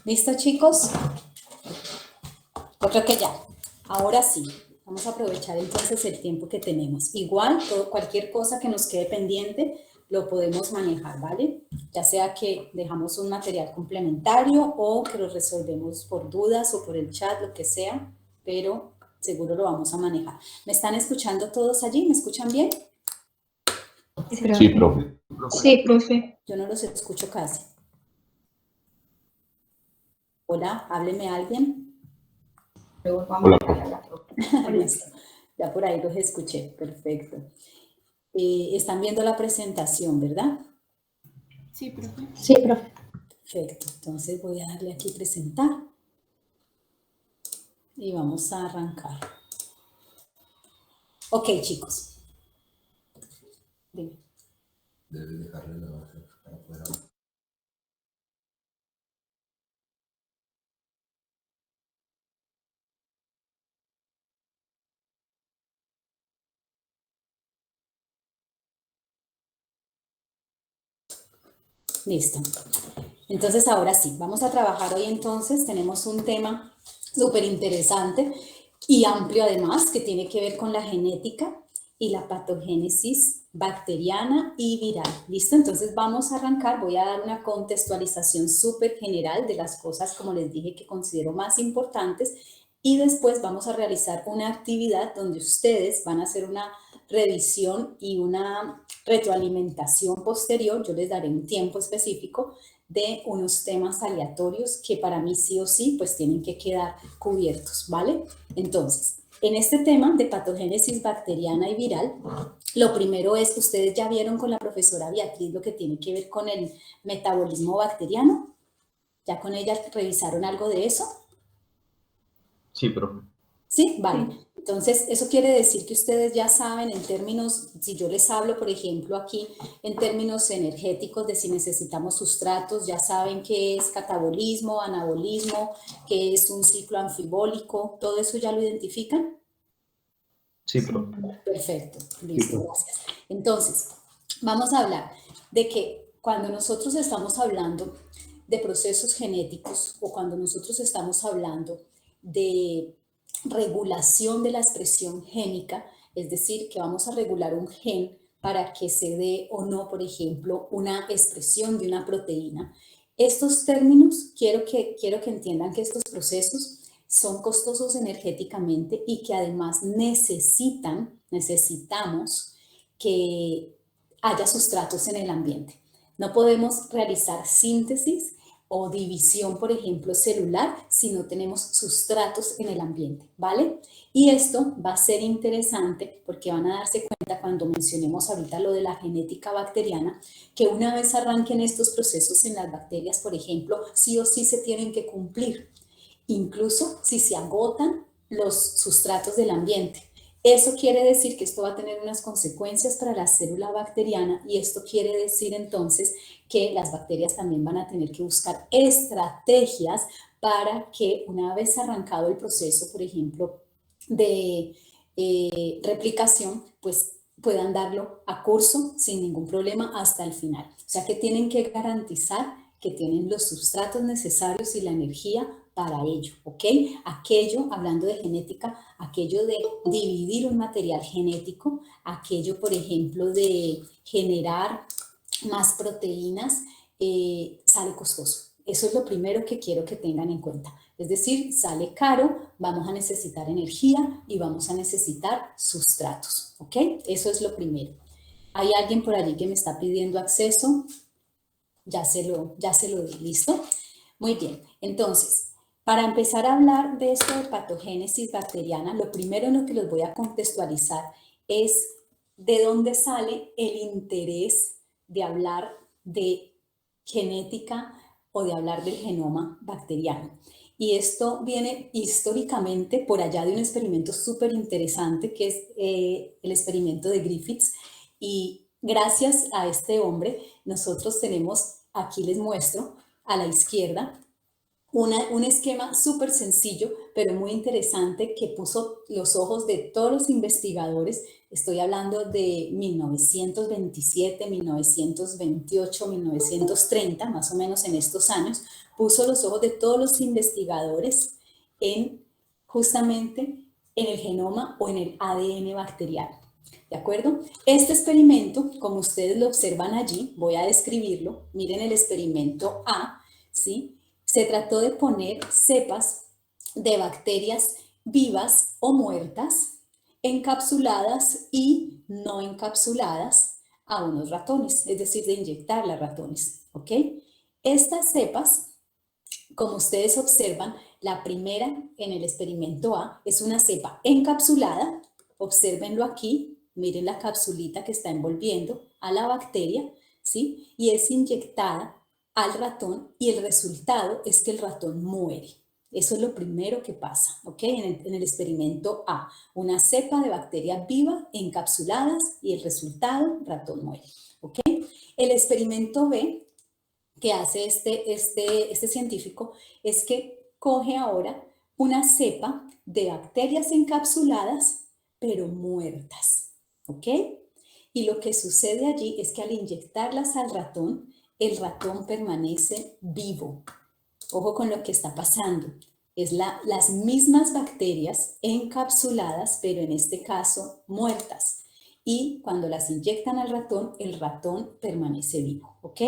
¿Listo, chicos? Yo creo que ya. Ahora sí. Vamos a aprovechar entonces el tiempo que tenemos. Igual, cualquier cosa que nos quede pendiente, lo podemos manejar, ¿vale? Ya sea que dejamos un material complementario o que lo resolvemos por dudas o por el chat, lo que sea, pero seguro lo vamos a manejar. ¿Me están escuchando todos allí? ¿Me escuchan bien? Sí, profe. Sí, profe. Yo no los escucho casi. Hola, hábleme alguien. Hola, profe. Listo. Ya por ahí los escuché. Perfecto. Están viendo la presentación, ¿verdad? Sí, profe. Sí, profe. Perfecto. Entonces voy a darle aquí presentar. Y vamos a arrancar. Ok, chicos. Dime. Debes dejarle la base para afuera. Listo. Entonces ahora sí, vamos a trabajar hoy entonces. Tenemos un tema súper interesante y amplio además que tiene que ver con la genética y la patogénesis bacteriana y viral. ¿Listo? Entonces vamos a arrancar. Voy a dar una contextualización súper general de las cosas, como les dije, que considero más importantes y después vamos a realizar una actividad donde ustedes van a hacer una revisión y una retroalimentación posterior. Yo les daré un tiempo específico de unos temas aleatorios que para mí sí o sí pues tienen que quedar cubiertos, ¿vale? Entonces, en este tema de patogénesis bacteriana y viral, lo primero es que ustedes ya vieron con la profesora Beatriz lo que tiene que ver con el metabolismo bacteriano. ¿Ya con ella revisaron algo de eso? Sí, profe. Sí, vale. Entonces, eso quiere decir que ustedes ya saben en términos, si yo les hablo, por ejemplo, aquí en términos energéticos de si necesitamos sustratos, ya saben qué es catabolismo, anabolismo, qué es un ciclo anfibólico, ¿todo eso ya lo identifican? Sí, profe. Perfecto, listo, gracias. Entonces, vamos a hablar de que cuando nosotros estamos hablando de procesos genéticos o cuando nosotros estamos hablando de regulación de la expresión génica, es decir, que vamos a regular un gen para que se dé o no, por ejemplo, una expresión de una proteína. Estos términos, quiero que entiendan que estos procesos son costosos energéticamente y que además necesitamos que haya sustratos en el ambiente. No podemos realizar síntesis o división, por ejemplo, celular, si no tenemos sustratos en el ambiente, ¿vale? Y esto va a ser interesante porque van a darse cuenta cuando mencionemos ahorita lo de la genética bacteriana, que una vez arranquen estos procesos en las bacterias, por ejemplo, sí o sí se tienen que cumplir, incluso si se agotan los sustratos del ambiente. Eso quiere decir que esto va a tener unas consecuencias para la célula bacteriana y esto quiere decir entonces que las bacterias también van a tener que buscar estrategias para que una vez arrancado el proceso, por ejemplo, de replicación, pues puedan darlo a curso sin ningún problema hasta el final. O sea que tienen que garantizar que tienen los sustratos necesarios y la energía para ello, ¿ok? Aquello, hablando de genética, aquello de dividir un material genético, aquello, por ejemplo, de generar más proteínas, sale costoso. Eso es lo primero que quiero que tengan en cuenta. Es decir, sale caro, vamos a necesitar energía y vamos a necesitar sustratos, ¿ok? Eso es lo primero. ¿Hay alguien por allí que me está pidiendo acceso? Ya se lo di, ¿listo? Muy bien, entonces, para empezar a hablar de esto de patogénesis bacteriana, lo primero en lo que los voy a contextualizar es de dónde sale el interés de hablar de genética o de hablar del genoma bacteriano. Y esto viene históricamente por allá de un experimento súper interesante que es el experimento de Griffiths. Y gracias a este hombre, nosotros tenemos, aquí les muestro, a la izquierda, un esquema súper sencillo, pero muy interesante que puso los ojos de todos los investigadores estoy hablando de 1927, 1928, 1930, más o menos en estos años, puso los ojos de todos los investigadores en justamente en el genoma o en el ADN bacterial. ¿De acuerdo? Este experimento, como ustedes lo observan allí, voy a describirlo. Miren el experimento A, ¿sí? Se trató de poner cepas de bacterias vivas o muertas, encapsuladas y no encapsuladas a unos ratones, es decir, de inyectar a ratones, ¿ok? Estas cepas, como ustedes observan, la primera en el experimento A es una cepa encapsulada, obsérvenlo aquí, miren la capsulita que está envolviendo a la bacteria, ¿sí? Y es inyectada al ratón y el resultado es que el ratón muere. Eso es lo primero que pasa, ¿ok? En el experimento A, una cepa de bacterias vivas encapsuladas y el resultado, ratón muere, ¿ok? El experimento B que hace este científico es que coge ahora una cepa de bacterias encapsuladas, pero muertas, ¿ok? Y lo que sucede allí es que al inyectarlas al ratón, el ratón permanece vivo. Ojo con lo que está pasando. Es las mismas bacterias encapsuladas, pero en este caso muertas. Y cuando las inyectan al ratón, el ratón permanece vivo, ¿ok?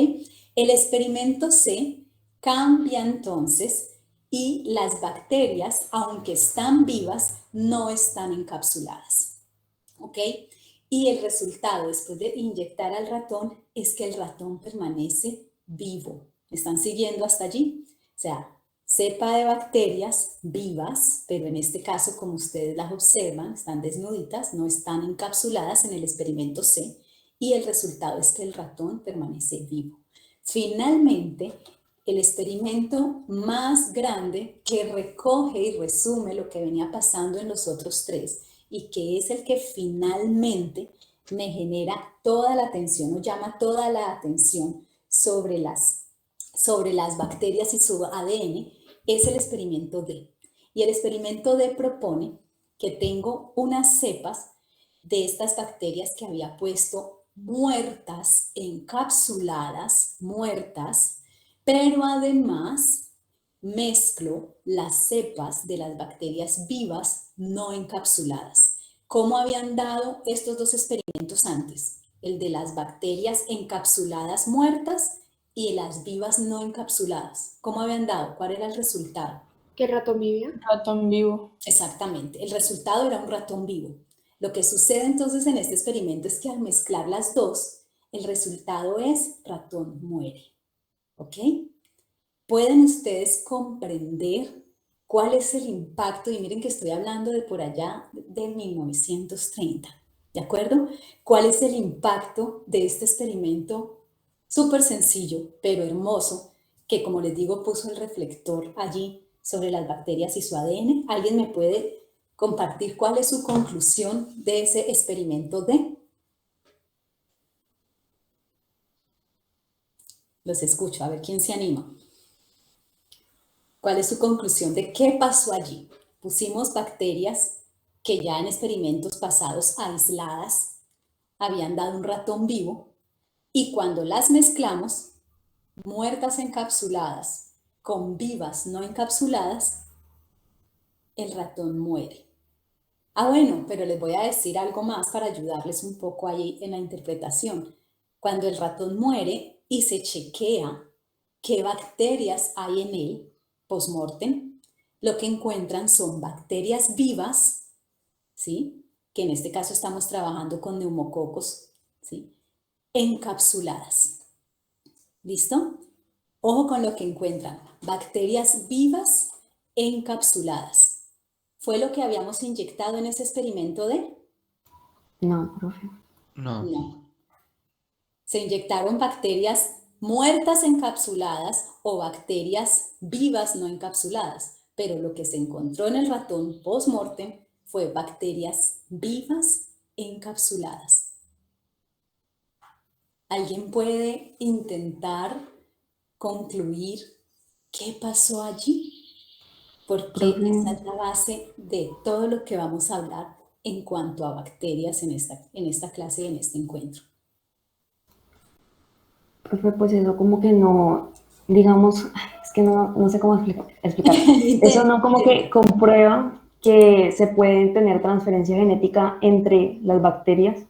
El experimento C cambia entonces y las bacterias, aunque están vivas, no están encapsuladas, ¿ok? Y el resultado después de inyectar al ratón es que el ratón permanece vivo. ¿Me están siguiendo hasta allí? O sea, cepa de bacterias vivas, pero en este caso, como ustedes las observan, están desnuditas, no están encapsuladas en el experimento C, y el resultado es que el ratón permanece vivo. Finalmente, el experimento más grande que recoge y resume lo que venía pasando en los otros tres y que es el que finalmente me genera toda la atención o llama toda la atención sobre las bacterias y su ADN, es el experimento D. Y el experimento D propone que tengo unas cepas de estas bacterias que había puesto muertas, encapsuladas, muertas, pero además mezclo las cepas de las bacterias vivas no encapsuladas. ¿Cómo habían dado estos dos experimentos antes? El de las bacterias encapsuladas muertas y las vivas no encapsuladas. ¿Cómo habían dado? ¿Cuál era el resultado? ¿Qué ratón vivía? Ratón vivo. Exactamente, el resultado era un ratón vivo. Lo que sucede entonces en este experimento es que al mezclar las dos, el resultado es ratón muere. ¿Ok? ¿Pueden ustedes comprender cuál es el impacto? Y miren que estoy hablando de por allá de 1930, ¿de acuerdo? ¿Cuál es el impacto de este experimento súper sencillo, pero hermoso, que como les digo puso el reflector allí sobre las bacterias y su ADN? ¿Alguien me puede compartir cuál es su conclusión de ese experimento D? Los escucho, a ver quién se anima. ¿Cuál es su conclusión de qué pasó allí? Pusimos bacterias que ya en experimentos pasados aisladas habían dado un ratón vivo y cuando las mezclamos, muertas encapsuladas con vivas no encapsuladas, el ratón muere. Ah, bueno, pero les voy a decir algo más para ayudarles un poco ahí en la interpretación. Cuando el ratón muere y se chequea qué bacterias hay en él, post-mortem, lo que encuentran son bacterias vivas, ¿sí? Que en este caso estamos trabajando con neumococos, ¿sí? Encapsuladas. ¿Listo? Ojo con lo que encuentran. Bacterias vivas encapsuladas. ¿Fue lo que habíamos inyectado en ese experimento de? No, profe. No. No. Se inyectaron bacterias muertas encapsuladas o bacterias vivas no encapsuladas, pero lo que se encontró en el ratón post-mortem fue bacterias vivas encapsuladas. ¿Alguien puede intentar concluir qué pasó allí? Porque esa es la base de todo lo que vamos a hablar en cuanto a bacterias en esta clase y en este encuentro? Profe, pues eso como que no, digamos, es que no sé cómo explicar. Eso no como que comprueba que se pueden tener transferencia genética entre las bacterias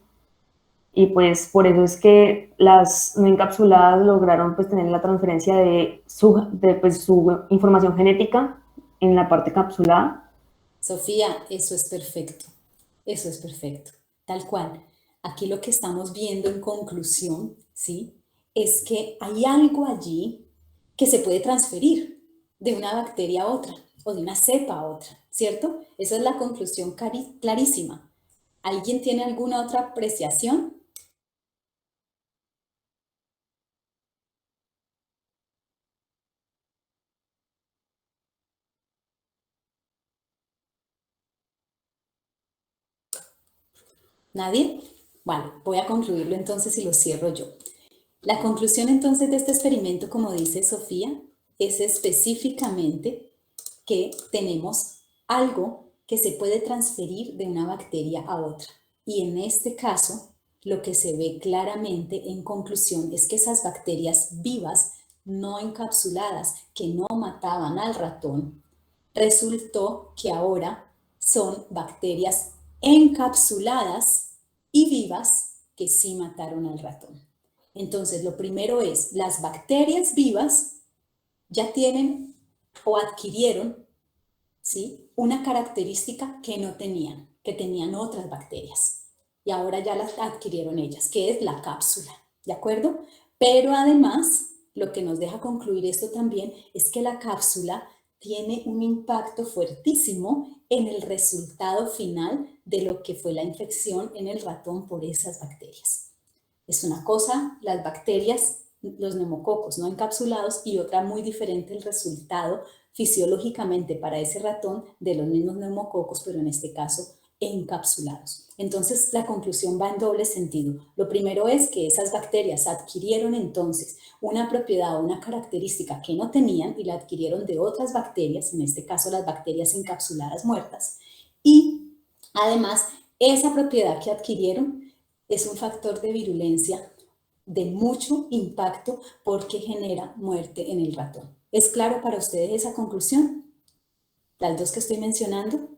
y pues por eso es que las no encapsuladas lograron pues tener la transferencia de su información genética en la parte capsulada. Sofía, eso es perfecto. Eso es perfecto. Tal cual. Aquí lo que estamos viendo en conclusión, ¿sí? Es que hay algo allí que se puede transferir de una bacteria a otra o de una cepa a otra, ¿cierto? Esa es la conclusión clarísima. ¿Alguien tiene alguna otra apreciación? ¿Nadie? Vale, voy a concluirlo entonces y lo cierro yo. La conclusión entonces de este experimento, como dice Sofía, es específicamente que tenemos algo que se puede transferir de una bacteria a otra. Y en este caso, lo que se ve claramente en conclusión es que esas bacterias vivas, no encapsuladas, que no mataban al ratón, resultó que ahora son bacterias encapsuladas y vivas que sí mataron al ratón. Entonces, lo primero es, las bacterias vivas ya tienen o adquirieron, ¿sí?, una característica que no tenían, que tenían otras bacterias. Y ahora ya las adquirieron ellas, que es la cápsula, ¿de acuerdo? Pero además, lo que nos deja concluir esto también es que la cápsula tiene un impacto fuertísimo en el resultado final de lo que fue la infección en el ratón por esas bacterias. Es una cosa, las bacterias, los neumococos no encapsulados, y otra muy diferente el resultado fisiológicamente para ese ratón de los mismos neumococos, pero en este caso encapsulados. Entonces la conclusión va en doble sentido. Lo primero es que esas bacterias adquirieron entonces una propiedad o una característica que no tenían y la adquirieron de otras bacterias, en este caso las bacterias encapsuladas muertas, y además esa propiedad que adquirieron es un factor de virulencia de mucho impacto porque genera muerte en el ratón. ¿Es claro para ustedes esa conclusión? Las dos que estoy mencionando,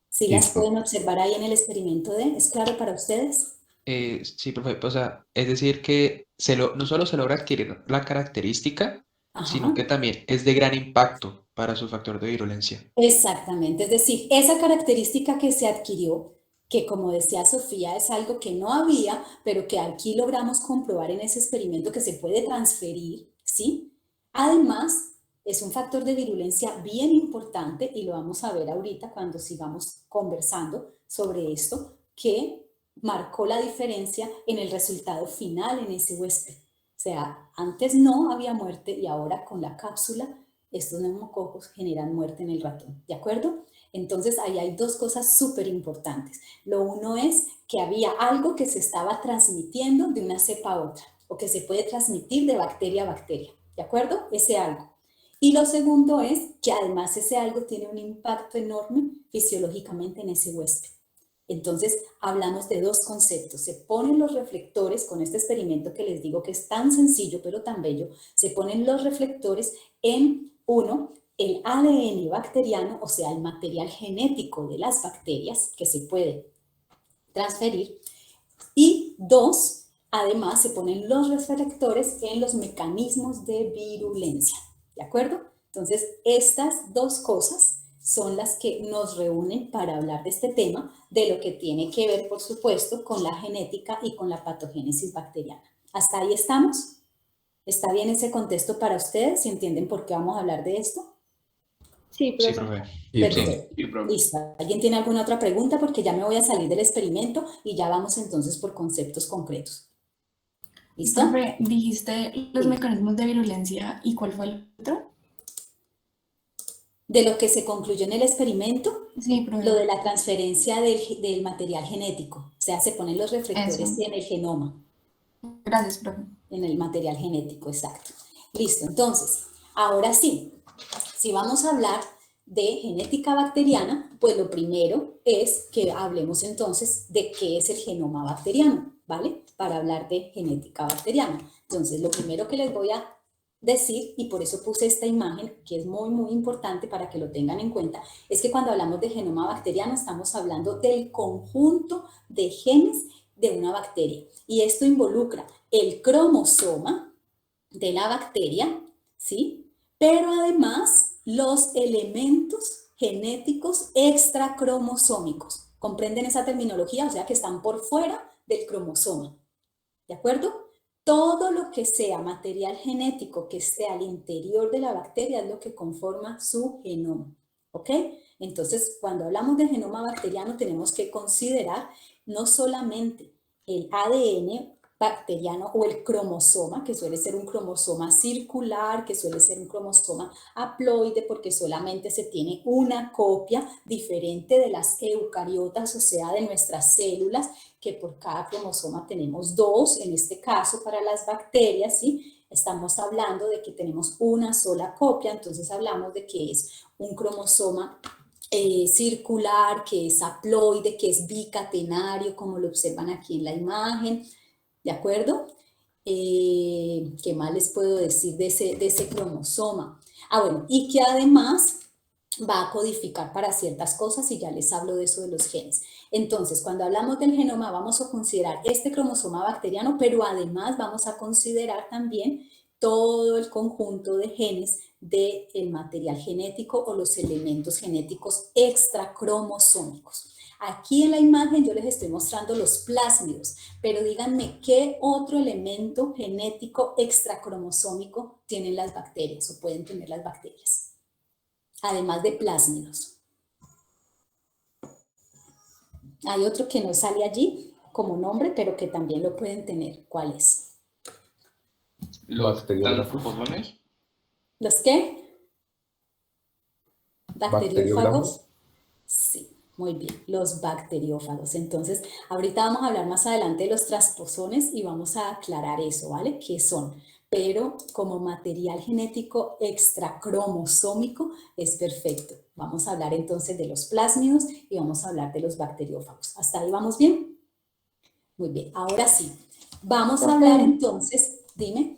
¿sí las pueden observar ahí en el experimento D? ¿Es claro para ustedes? Sí, profe, o sea, es decir que no solo se logra adquirir la característica, sino que Ajá. también es de gran impacto para su factor de virulencia. Exactamente, es decir, esa característica que se adquirió, que como decía Sofía, es algo que no había, pero que aquí logramos comprobar en ese experimento que se puede transferir, ¿sí? Además, es un factor de virulencia bien importante y lo vamos a ver ahorita cuando sigamos conversando sobre esto, que marcó la diferencia en el resultado final en ese huésped. O sea, antes no había muerte y ahora con la cápsula estos neumococos generan muerte en el ratón, ¿de acuerdo? Entonces, ahí hay dos cosas súper importantes. Lo uno es que había algo que se estaba transmitiendo de una cepa a otra, o que se puede transmitir de bacteria a bacteria, ¿de acuerdo? Ese algo. Y lo segundo es que además ese algo tiene un impacto enorme fisiológicamente en ese huésped. Entonces, hablamos de dos conceptos. Se ponen los reflectores, con este experimento que les digo que es tan sencillo pero tan bello, se ponen los reflectores en, uno, el ADN bacteriano, o sea, el material genético de las bacterias que se puede transferir, y dos, además se ponen los reflectores en los mecanismos de virulencia, ¿de acuerdo? Entonces, estas dos cosas son las que nos reúnen para hablar de este tema, de lo que tiene que ver, por supuesto, con la genética y con la patogénesis bacteriana. ¿Hasta ahí estamos? ¿Está bien ese contexto para ustedes? ¿Y entienden por qué vamos a hablar de esto? Sí, Sí, profe. profe. Perfecto. Sí, profe. Listo. ¿Alguien tiene alguna otra pregunta? Porque ya me voy a salir del experimento y ya vamos entonces por conceptos concretos. ¿Listo? Profe, dijiste los Sí. mecanismos de virulencia y ¿cuál fue el otro? De lo que se concluyó en el experimento, Sí, profe. lo de la transferencia del material genético. O sea, se ponen los reflectores Eso. en el genoma, Gracias, profe. en el material genético, exacto. Listo, entonces, ahora sí, si vamos a hablar de genética bacteriana, pues lo primero es que hablemos entonces de qué es el genoma bacteriano, ¿vale? Para hablar de genética bacteriana. Entonces, lo primero que les voy a decir, y por eso puse esta imagen, que es muy, muy importante para que lo tengan en cuenta, es que cuando hablamos de genoma bacteriano estamos hablando del conjunto de genes de una bacteria. Y esto involucra el cromosoma de la bacteria, ¿sí? Pero además los elementos genéticos extracromosómicos. ¿Comprenden esa terminología? O sea, que están por fuera del cromosoma. ¿De acuerdo? Todo lo que sea material genético que esté al interior de la bacteria es lo que conforma su genoma. ¿Ok? Entonces, cuando hablamos de genoma bacteriano, tenemos que considerar no solamente el ADN bacteriano o el cromosoma, que suele ser un cromosoma circular, que suele ser un cromosoma haploide, porque solamente se tiene una copia diferente de las eucariotas, o sea, de nuestras células, que por cada cromosoma tenemos dos, en este caso para las bacterias, ¿sí? Estamos hablando de que tenemos una sola copia, entonces hablamos de que es un cromosoma circular, que es haploide, que es bicatenario, como lo observan aquí en la imagen, ¿de acuerdo? ¿Qué más les puedo decir de ese cromosoma? Ah, bueno, y que además va a codificar para ciertas cosas y ya les hablo de eso de los genes. Entonces, cuando hablamos del genoma vamos a considerar este cromosoma bacteriano, pero además vamos a considerar también todo el conjunto de genes del material genético o los elementos genéticos extracromosómicos. Aquí en la imagen yo les estoy mostrando los plásmidos, pero díganme qué otro elemento genético extracromosómico tienen las bacterias o pueden tener las bacterias, además de plásmidos. Hay otro que no sale allí como nombre, pero que también lo pueden tener. ¿Cuál es? ¿Los transposones? ¿Los qué? ¿Bacteriófagos? Sí, muy bien, los bacteriófagos. Entonces, ahorita vamos a hablar más adelante de los transposones y vamos a aclarar eso, ¿vale? ¿Qué son? Pero como material genético extracromosómico es perfecto. Vamos a hablar entonces de los plásmidos y vamos a hablar de los bacteriófagos. ¿Hasta ahí vamos bien? Muy bien, ahora sí. Vamos a hablar entonces, dime.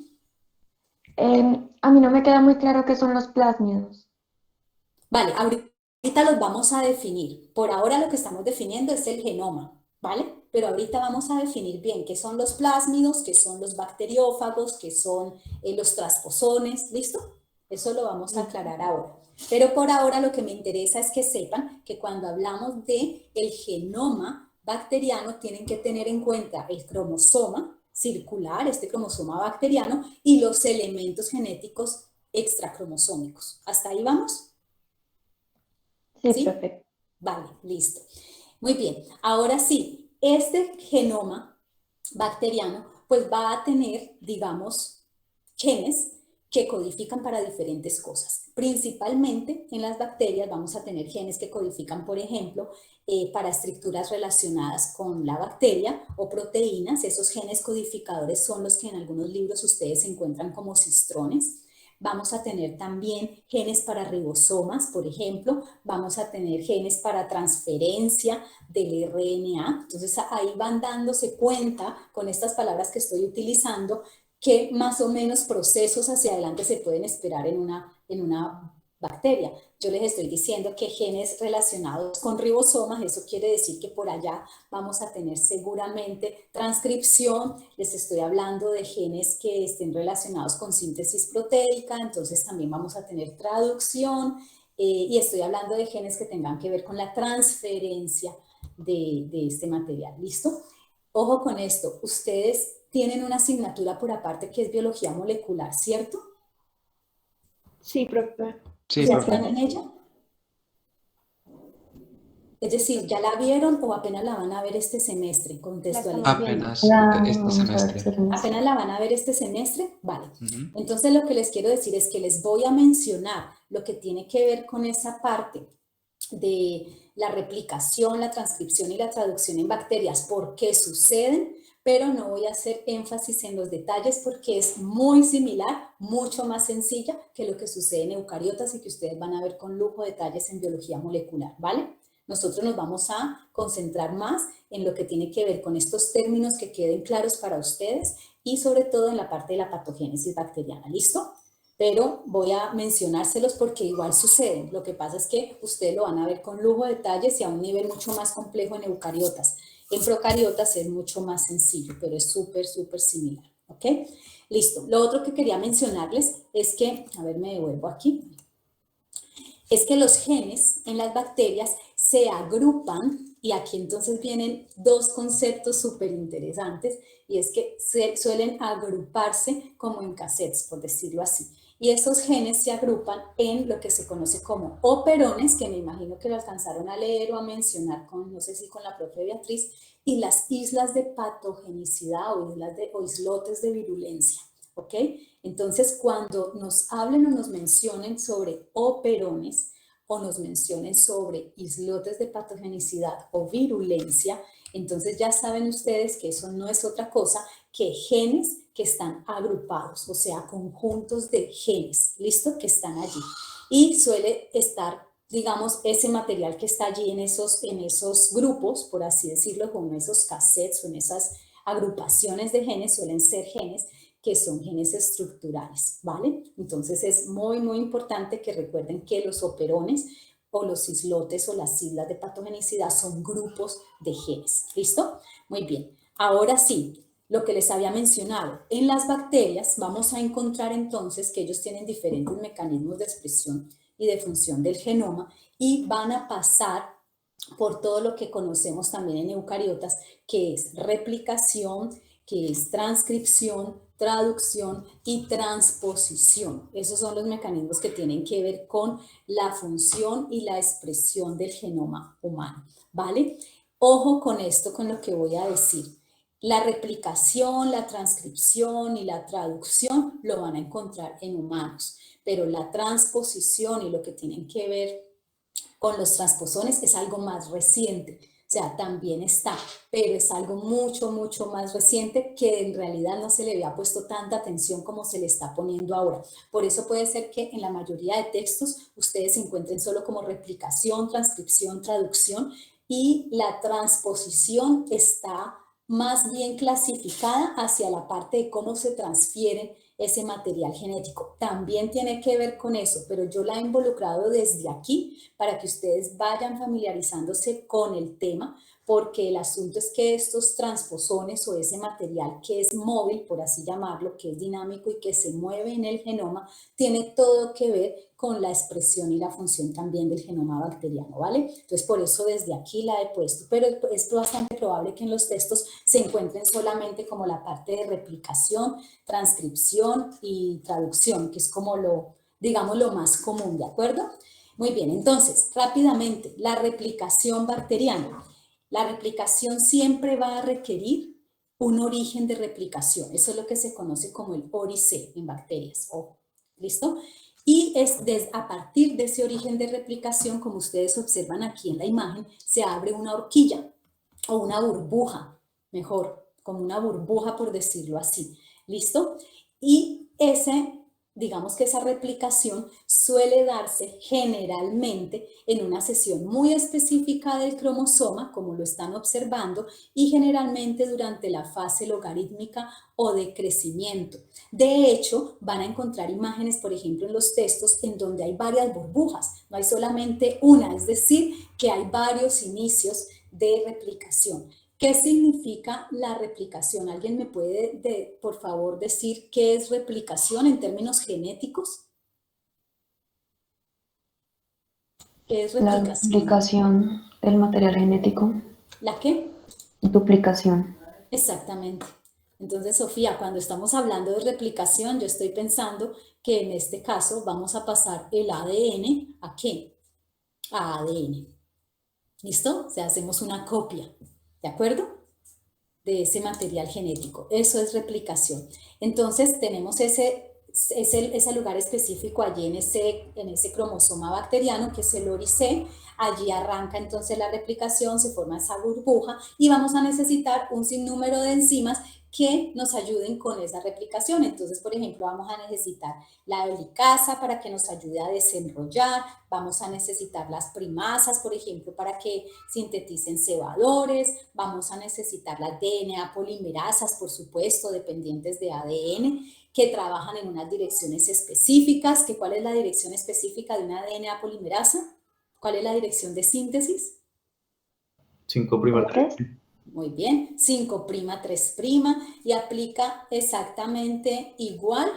A mí no me queda muy claro qué son los plásmidos. Vale, ahorita los vamos a definir. Por ahora lo que estamos definiendo es el genoma, ¿vale? Pero ahorita vamos a definir bien qué son los plásmidos, qué son los bacteriófagos, qué son los transposones, ¿listo? Eso lo vamos a aclarar ahora. Pero por ahora lo que me interesa es que sepan que cuando hablamos de el genoma bacteriano tienen que tener en cuenta el cromosoma circular, este cromosoma bacteriano, y los elementos genéticos extracromosómicos. ¿Hasta ahí vamos? Sí, perfecto. Vale, listo. Muy bien, ahora sí, este genoma bacteriano pues va a tener, digamos, genes que codifican para diferentes cosas. Principalmente en las bacterias vamos a tener genes que codifican, por ejemplo, para estructuras relacionadas con la bacteria o proteínas. Esos genes codificadores son los que en algunos libros ustedes encuentran como cistrones. Vamos a tener también genes para ribosomas, por ejemplo. Vamos a tener genes para transferencia del RNA. Entonces ahí van dándose cuenta con estas palabras que estoy utilizando qué más o menos procesos hacia adelante se pueden esperar en una bacteria. Yo les estoy diciendo que genes relacionados con ribosomas, eso quiere decir que por allá vamos a tener seguramente transcripción. Les estoy hablando de genes que estén relacionados con síntesis proteica, entonces también vamos a tener traducción, y estoy hablando de genes que tengan que ver con la transferencia de este material. ¿Listo? Ojo con esto, ustedes tienen una asignatura por aparte que es biología molecular, ¿cierto? Sí, profe. Sí, ¿Ya profe. están en ella? Es decir, ¿ya la vieron o apenas la van a ver este semestre? Contextualizando. Apenas este Vamos a ver semestre. si tenemos- ¿Apenas la van a ver este semestre? Vale. Ujú. Entonces lo que les quiero decir es que les voy a mencionar lo que tiene que ver con esa parte de la replicación, la transcripción y la traducción en bacterias, por qué suceden, pero no voy a hacer énfasis en los detalles porque es muy similar, mucho más sencilla que lo que sucede en eucariotas y que ustedes van a ver con lujo de detalles en biología molecular, ¿vale? Nosotros nos vamos a concentrar más en lo que tiene que ver con estos términos que queden claros para ustedes y sobre todo en la parte de la patogénesis bacteriana, ¿listo? Pero voy a mencionárselos porque igual suceden. Lo que pasa es que ustedes lo van a ver con lujo de detalles y a un nivel mucho más complejo en eucariotas. En procariotas es mucho más sencillo, pero es súper, súper similar, ¿ok? Listo. Lo otro que quería mencionarles es que, a ver, me devuelvo aquí, es que los genes en las bacterias se agrupan, y aquí entonces vienen dos conceptos súper interesantes, y es que suelen agruparse como en cassettes, por decirlo así. Y esos genes se agrupan en lo que se conoce como operones, que me imagino que lo alcanzaron a leer o a mencionar con, no sé si con la profe Beatriz, y las islas de patogenicidad o islotes de virulencia, ¿ok? Entonces, cuando nos hablen o nos mencionen sobre operones o nos mencionen sobre islotes de patogenicidad o virulencia, entonces ya saben ustedes que eso no es otra cosa que genes que están agrupados, o sea, conjuntos de genes, ¿listo? Que están allí. Y suele estar, digamos, ese material que está allí en esos grupos, por así decirlo, como esos cassettes o en esas agrupaciones de genes, suelen ser genes que son genes estructurales, ¿vale? Entonces es muy, muy importante que recuerden que los operones o los islotes o las islas de patogenicidad son grupos de genes, ¿listo? Muy bien, ahora sí, lo que les había mencionado, en las bacterias vamos a encontrar entonces que ellos tienen diferentes mecanismos de expresión y de función del genoma y van a pasar por todo lo que conocemos también en eucariotas, que es replicación, que es transcripción, traducción y transposición. Esos son los mecanismos que tienen que ver con la función y la expresión del genoma humano, ¿vale? Ojo con esto, con lo que voy a decir. La replicación, la transcripción y la traducción lo van a encontrar en humanos, pero la transposición y lo que tienen que ver con los transposones es algo más reciente. O sea, también está, pero es algo mucho, mucho más reciente que en realidad no se le había puesto tanta atención como se le está poniendo ahora. Por eso puede ser que en la mayoría de textos ustedes se encuentren solo como replicación, transcripción, traducción, y la transposición está más bien clasificada hacia la parte de cómo se transfiere ese material genético. También tiene que ver con eso, pero yo la he involucrado desde aquí para que ustedes vayan familiarizándose con el tema, porque el asunto es que estos transposones o ese material que es móvil, por así llamarlo, que es dinámico y que se mueve en el genoma, tiene todo que ver con la expresión y la función también del genoma bacteriano, ¿vale? Entonces, por eso desde aquí la he puesto, pero es bastante probable que en los textos se encuentren solamente como la parte de replicación, transcripción y traducción, que es como lo, digamos, lo más común, ¿de acuerdo? Muy bien, entonces, rápidamente, la replicación bacteriana. La replicación siempre va a requerir un origen de replicación. Eso es lo que se conoce como el ORIC en bacterias. Ojo, ¿listo? Y es a partir de ese origen de replicación, como ustedes observan aquí en la imagen, se abre una horquilla o una burbuja, mejor, como una burbuja por decirlo así. ¿Listo? Y digamos que esa replicación suele darse generalmente en una sesión muy específica del cromosoma, como lo están observando, y generalmente durante la fase logarítmica o de crecimiento. De hecho, van a encontrar imágenes, por ejemplo, en los textos en donde hay varias burbujas, no hay solamente una, es decir, que hay varios inicios de replicación. ¿Qué significa la replicación? ¿Alguien me puede, por favor, decir qué es replicación en términos genéticos? ¿Qué es replicación? La duplicación del material genético. ¿La qué? Duplicación. Exactamente. Entonces, Sofía, cuando estamos hablando de replicación, yo estoy pensando que en este caso vamos a pasar el ADN ¿a qué? A ADN. ¿Listo? O sea, hacemos una copia. ¿De acuerdo? De ese material genético. Eso es replicación. Entonces tenemos ese ese lugar específico allí en ese cromosoma bacteriano, que es el ORI-C. Allí arranca entonces la replicación, se forma esa burbuja y vamos a necesitar un sinnúmero de enzimas que nos ayuden con esa replicación. Entonces, por ejemplo, vamos a necesitar la helicasa para que nos ayude a desenrollar, vamos a necesitar las primasas, por ejemplo, para que sinteticen cebadores, vamos a necesitar las DNA polimerasas, por supuesto, dependientes de ADN, que trabajan en unas direcciones específicas. ¿Cuál es la dirección específica de una DNA polimerasa? ¿Cuál es la dirección de síntesis? 5'3". Muy bien, 5'3', y aplica exactamente igual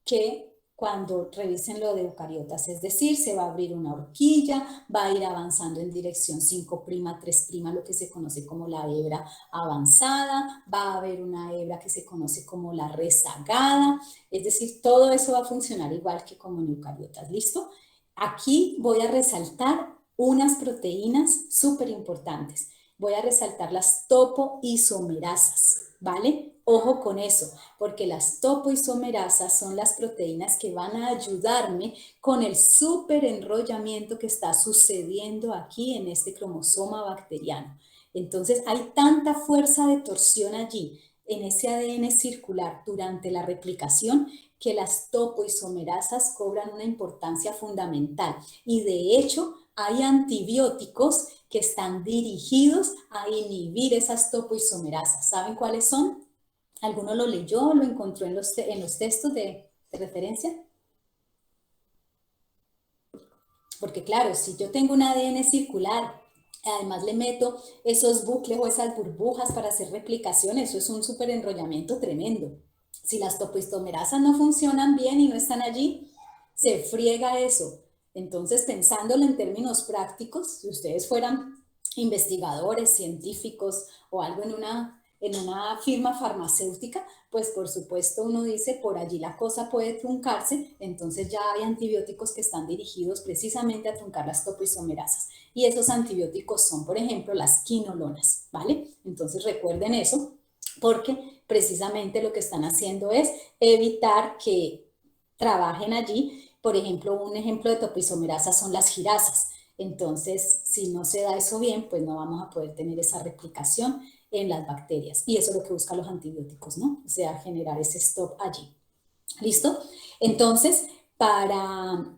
que cuando revisen lo de eucariotas, es decir, se va a abrir una horquilla, va a ir avanzando en dirección 5'3', lo que se conoce como la hebra avanzada, va a haber una hebra que se conoce como la rezagada, es decir, todo eso va a funcionar igual que como en eucariotas, ¿listo? Aquí voy a resaltar unas proteínas súper importantes. Voy a resaltar las topoisomerasas, ¿vale? Ojo con eso, porque las topoisomerasas son las proteínas que van a ayudarme con el superenrollamiento que está sucediendo aquí en este cromosoma bacteriano. Entonces, hay tanta fuerza de torsión allí, en ese ADN circular durante la replicación, que las topoisomerasas cobran una importancia fundamental. Y de hecho, hay antibióticos que están dirigidos a inhibir esas topoisomerasas. ¿Saben cuáles son? ¿Alguno lo leyó, lo encontró en los textos de referencia? Porque claro, si yo tengo un ADN circular, además le meto esos bucles o esas burbujas para hacer replicación, eso es un súper enrollamiento tremendo. Si las topoisomerasas no funcionan bien y no están allí, se friega eso. Entonces, pensándolo en términos prácticos, si ustedes fueran investigadores, científicos o algo en una firma farmacéutica, pues por supuesto uno dice, por allí la cosa puede truncarse, entonces ya hay antibióticos que están dirigidos precisamente a truncar las topoisomerasas. Y esos antibióticos son, por ejemplo, las quinolonas, ¿vale? Entonces recuerden eso, porque precisamente lo que están haciendo es evitar que trabajen allí. Por ejemplo, un ejemplo de topoisomerasas son las girasas. Entonces, si no se da eso bien, pues no vamos a poder tener esa replicación en las bacterias. Y eso es lo que buscan los antibióticos, ¿no? O sea, generar ese stop allí. ¿Listo? Entonces, para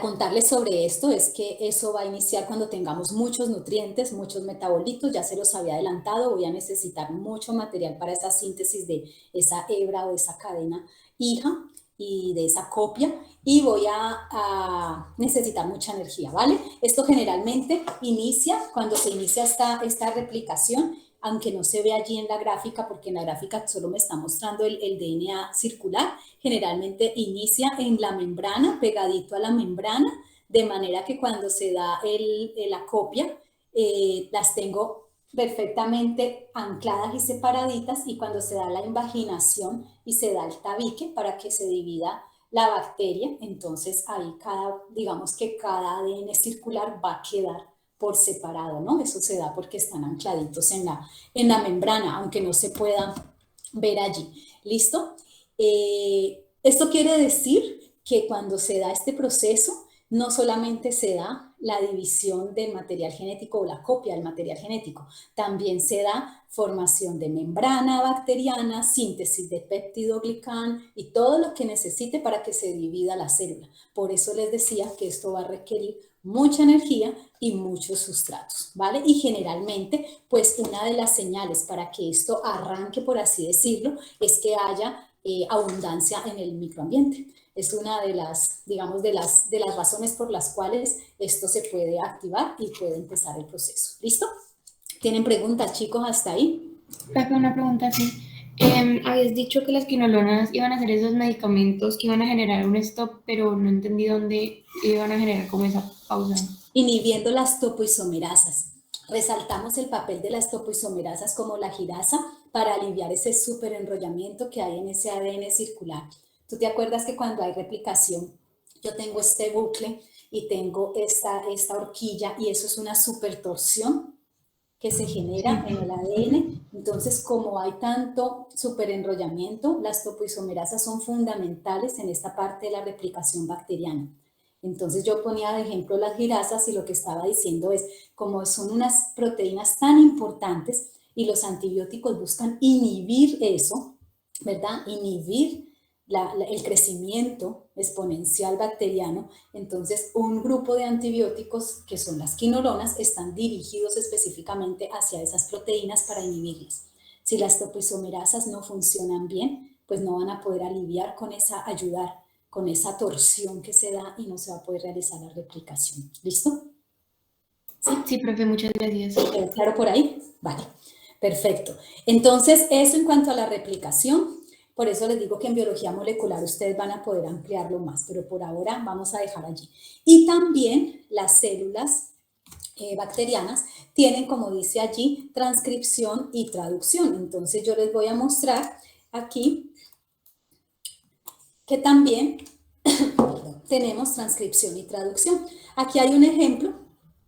contarles sobre esto, es que eso va a iniciar cuando tengamos muchos nutrientes, muchos metabolitos, ya se los había adelantado, voy a necesitar mucho material para esa síntesis de esa hebra o esa cadena hija y de esa copia, y voy a necesitar mucha energía, ¿vale? Esto generalmente inicia cuando se inicia esta replicación, aunque no se ve allí en la gráfica, porque en la gráfica solo me está mostrando el DNA circular. Generalmente inicia en la membrana, pegadito a la membrana, de manera que cuando se da la copia, las tengo perfectamente ancladas y separaditas, y cuando se da la invaginación y se da el tabique para que se divida la bacteria, entonces ahí digamos que cada ADN circular va a quedar por separado, ¿no? Eso se da porque están ancladitos en la membrana, aunque no se pueda ver allí. ¿Listo? Esto quiere decir que cuando se da este proceso, no solamente se da la división del material genético o la copia del material genético, también se da formación de membrana bacteriana, síntesis de peptidoglicán y todo lo que necesite para que se divida la célula. Por eso les decía que esto va a requerir mucha energía y muchos sustratos, ¿vale? Y generalmente, pues una de las señales para que esto arranque, por así decirlo, es que haya abundancia en el microambiente. Es una de las, digamos, de las razones por las cuales esto se puede activar y puede empezar el proceso. ¿Listo? ¿Tienen preguntas, chicos, hasta ahí? Profe, una pregunta así. Habías dicho que las quinolonas iban a ser esos medicamentos que iban a generar un stop, pero no entendí dónde iban a generar como esa pausa. Inhibiendo las topoisomerasas. Resaltamos el papel de las topoisomerasas como la girasa para aliviar ese superenrollamiento que hay en ese ADN circular. ¿Tú te acuerdas que cuando hay replicación, yo tengo este bucle y tengo esta horquilla y eso es una supertorsión? que se genera en el ADN. Entonces, como hay tanto superenrollamiento, las topoisomerasas son fundamentales en esta parte de la replicación bacteriana. Entonces, yo ponía de ejemplo las girasas y lo que estaba diciendo es, como son unas proteínas tan importantes y los antibióticos buscan inhibir eso, ¿verdad? Inhibir el crecimiento exponencial bacteriano, entonces un grupo de antibióticos que son las quinolonas están dirigidos específicamente hacia esas proteínas para inhibirlas. Si las topoisomerasas no funcionan bien, pues no van a poder aliviar con esa, ayudar con esa torsión que se da y no se va a poder realizar la replicación. ¿Listo? Sí, profe, muchas gracias. ¿Quedó claro por ahí? Vale, perfecto. Entonces, eso en cuanto a la replicación. Por eso les digo que en biología molecular ustedes van a poder ampliarlo más, pero por ahora vamos a dejar allí. Y también las células bacterianas tienen, como dice allí, transcripción y traducción. Entonces yo les voy a mostrar aquí que también tenemos transcripción y traducción. Aquí hay un ejemplo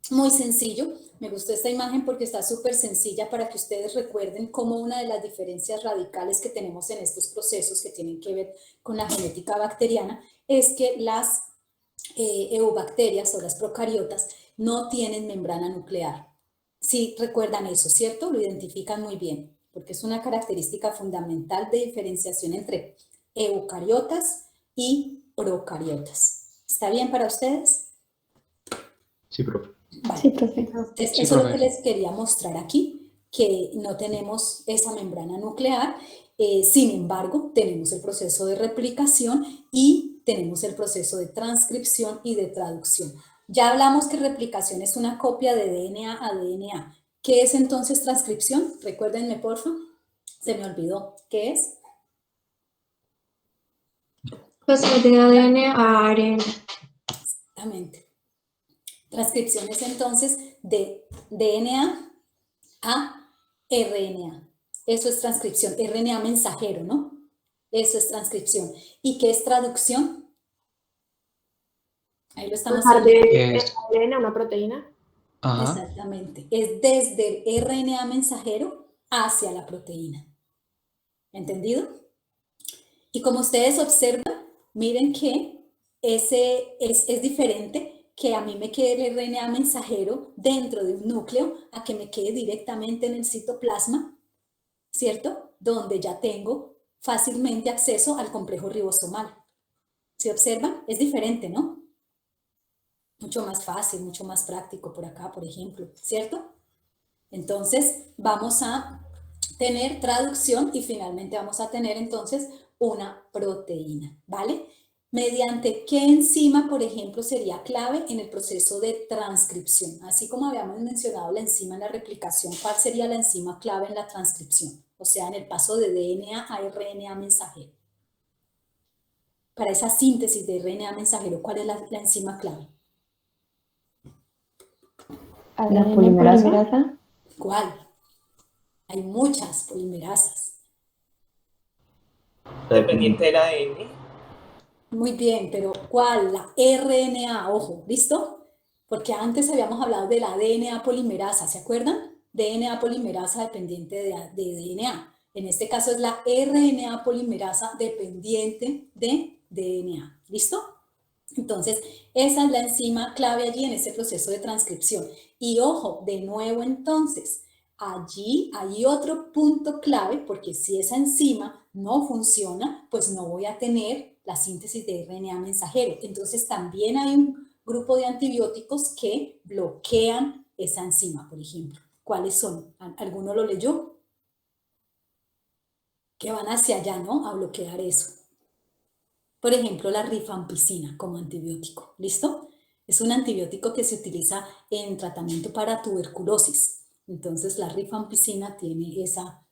muy sencillo. Me gustó esta imagen porque está súper sencilla para que ustedes recuerden cómo una de las diferencias radicales que tenemos en estos procesos que tienen que ver con la genética bacteriana es que las eubacterias o las procariotas no tienen membrana nuclear. Sí, recuerdan eso, ¿cierto? Lo identifican muy bien, porque es una característica fundamental de diferenciación entre eucariotas y procariotas. ¿Está bien para ustedes? Sí, profe. Vale. Sí, profe. Entonces, Sí, eso es lo profe. que les quería mostrar aquí, que no tenemos esa membrana nuclear, sin embargo, tenemos el proceso de replicación y tenemos el proceso de transcripción y de traducción. Ya hablamos que replicación es una copia de DNA a DNA. ¿Qué es entonces transcripción? Recuérdenme, porfa. Se me olvidó. ¿Qué es? Pues de ADN a ARN. Exactamente. Transcripción es entonces de DNA a RNA. Eso es transcripción. RNA mensajero, ¿no? Eso es transcripción. ¿Y qué es traducción? Ahí lo están Pasar haciendo. de Es, ADN a una proteína. ajá, Exactamente. Es desde el RNA mensajero hacia la proteína. ¿Entendido? Y como ustedes observan, miren que ese es diferente que a mí me quede el RNA mensajero dentro de un núcleo a que me quede directamente en el citoplasma, ¿cierto? Donde ya tengo fácilmente acceso al complejo ribosomal. ¿Se observan? Es diferente, ¿no? Mucho más fácil, mucho más práctico por acá, por ejemplo, ¿cierto? Entonces, vamos a tener traducción y finalmente vamos a tener entonces una proteína, ¿vale? ¿Mediante qué enzima, por ejemplo, sería clave en el proceso de transcripción? Así como habíamos mencionado la enzima en la replicación, ¿cuál sería la enzima clave en la transcripción? O sea, en el paso de DNA a RNA mensajero. Para esa síntesis de RNA mensajero, ¿cuál es la enzima clave? ADN polimerasa. ¿Cuál? Hay muchas polimerasas. Dependiente del ADN. Muy bien, pero ¿cuál? La RNA, ojo, ¿listo? Porque antes habíamos hablado de la DNA polimerasa, ¿se acuerdan? DNA polimerasa dependiente de DNA. En este caso es la RNA polimerasa dependiente de DNA, ¿listo? Entonces, esa es la enzima clave allí en ese proceso de transcripción. Y ojo, de nuevo entonces, allí hay otro punto clave, porque si esa enzima no funciona, pues no voy a tener la síntesis de RNA mensajero. Entonces, también hay un grupo de antibióticos que bloquean esa enzima, por ejemplo. ¿Cuáles son? ¿Alguno lo leyó? Que van hacia allá, ¿no? A bloquear eso. Por ejemplo, la rifampicina como antibiótico, ¿listo? Es un antibiótico que se utiliza en tratamiento para tuberculosis. Entonces, la rifampicina tiene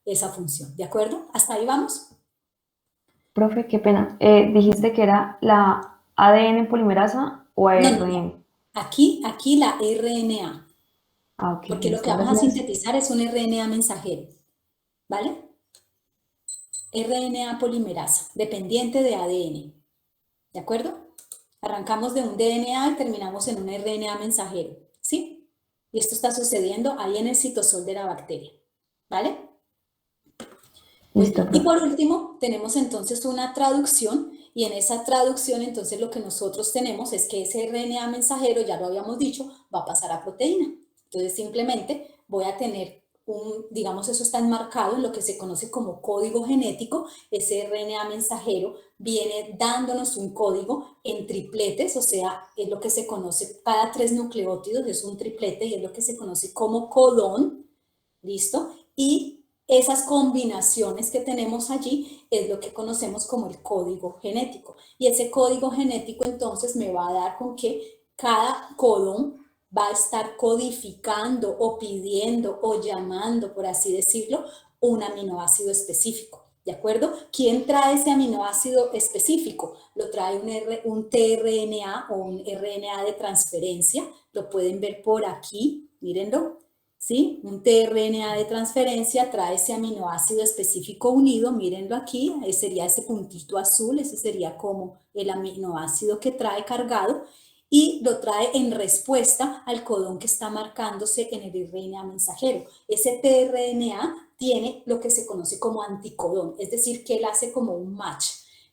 esa función, ¿de acuerdo? ¿Hasta ahí vamos? Profe, qué pena. Dijiste que era la ADN polimerasa o ARN. No. Aquí la RNA. Ah, ok. Porque lo que vamos a sintetizar es un RNA mensajero, ¿vale? RNA polimerasa, dependiente de ADN. ¿De acuerdo? Arrancamos de un DNA y terminamos en un RNA mensajero, ¿sí? Y esto está sucediendo ahí en el citosol de la bacteria, ¿vale? Listo, Y profe. por último, tenemos entonces una traducción, y en esa traducción entonces lo que nosotros tenemos es que ese RNA mensajero, ya lo habíamos dicho, va a pasar a proteína. Entonces simplemente voy a tener digamos, eso está enmarcado en lo que se conoce como código genético. Ese RNA mensajero viene dándonos un código en tripletes, o sea, es lo que se conoce, cada 3 nucleótidos es un triplete y es lo que se conoce como codón, ¿listo? Y esas combinaciones que tenemos allí es lo que conocemos como el código genético. Y ese código genético entonces me va a dar con que cada codón va a estar codificando o pidiendo o llamando, por así decirlo, un aminoácido específico. ¿De acuerdo? ¿Quién trae ese aminoácido específico? Lo trae un tRNA o un RNA de transferencia. Lo pueden ver por aquí, mírenlo. ¿Sí? Un tRNA de transferencia trae ese aminoácido específico unido, mírenlo aquí, sería ese puntito azul, ese sería como el aminoácido que trae cargado, y lo trae en respuesta al codón que está marcándose en el RNA mensajero. Ese tRNA tiene lo que se conoce como anticodón, es decir, que él hace como un match.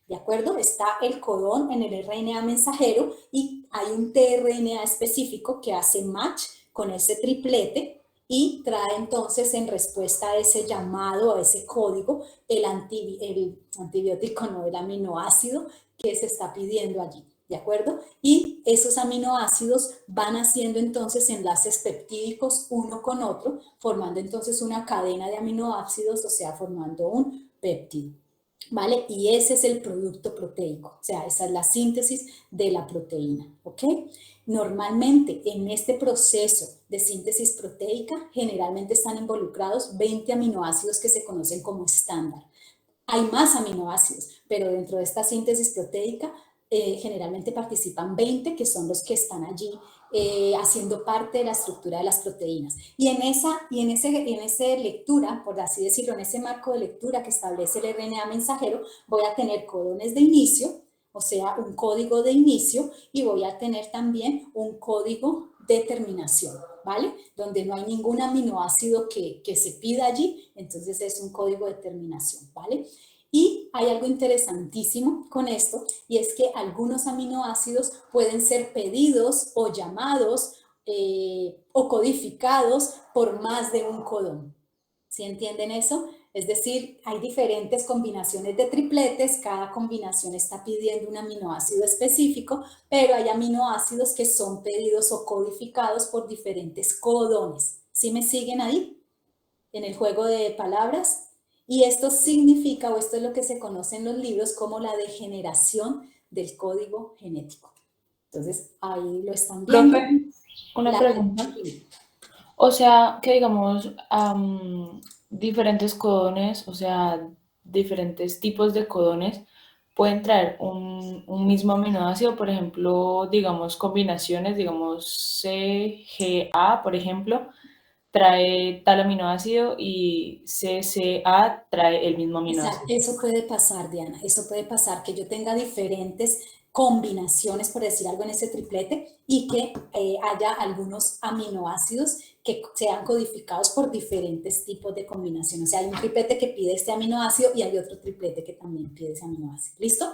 ¿De acuerdo? Está el codón en el RNA mensajero y hay un tRNA específico que hace match con ese triplete y trae entonces en respuesta a ese llamado, a ese código, el antibiótico, no, el aminoácido que se está pidiendo allí. ¿De acuerdo? Y esos aminoácidos van haciendo entonces enlaces peptídicos uno con otro, formando entonces una cadena de aminoácidos, o sea, formando un péptido. ¿Vale? Y ese es el producto proteico, o sea, esa es la síntesis de la proteína, ¿ok? Normalmente en este proceso de síntesis proteica generalmente están involucrados 20 aminoácidos que se conocen como estándar. Hay más aminoácidos, pero dentro de esta síntesis proteica generalmente participan 20, que son los que están allí haciendo parte de la estructura de las proteínas. Y en esa lectura, por así decirlo, en ese marco de lectura que establece el RNA mensajero, voy a tener codones de inicio, o sea, un código de inicio, y voy a tener también un código de terminación, ¿vale? Donde no hay ningún aminoácido que se pida allí, entonces es un código de terminación, ¿vale? Y hay algo interesantísimo con esto, y es que algunos aminoácidos pueden ser pedidos o llamados o codificados por más de un codón. ¿Sí entienden eso? Es decir, hay diferentes combinaciones de tripletes, cada combinación está pidiendo un aminoácido específico, pero hay aminoácidos que son pedidos o codificados por diferentes codones. ¿Sí me siguen ahí? En el juego de palabras. Y esto significa, o esto es lo que se conoce en los libros como la degeneración del código genético. Entonces, ahí lo están viendo. Profe, una pregunta. O sea, que digamos, diferentes codones, o sea, diferentes tipos de codones pueden traer un mismo aminoácido, por ejemplo, digamos, combinaciones, digamos, CGA, por ejemplo, trae tal aminoácido y CCA trae el mismo aminoácido. Eso puede pasar, Diana, eso puede pasar, que yo tenga diferentes combinaciones, por decir algo, en ese triplete y que haya algunos aminoácidos que sean codificados por diferentes tipos de combinaciones. O sea, hay un triplete que pide este aminoácido y hay otro triplete que también pide ese aminoácido. ¿Listo?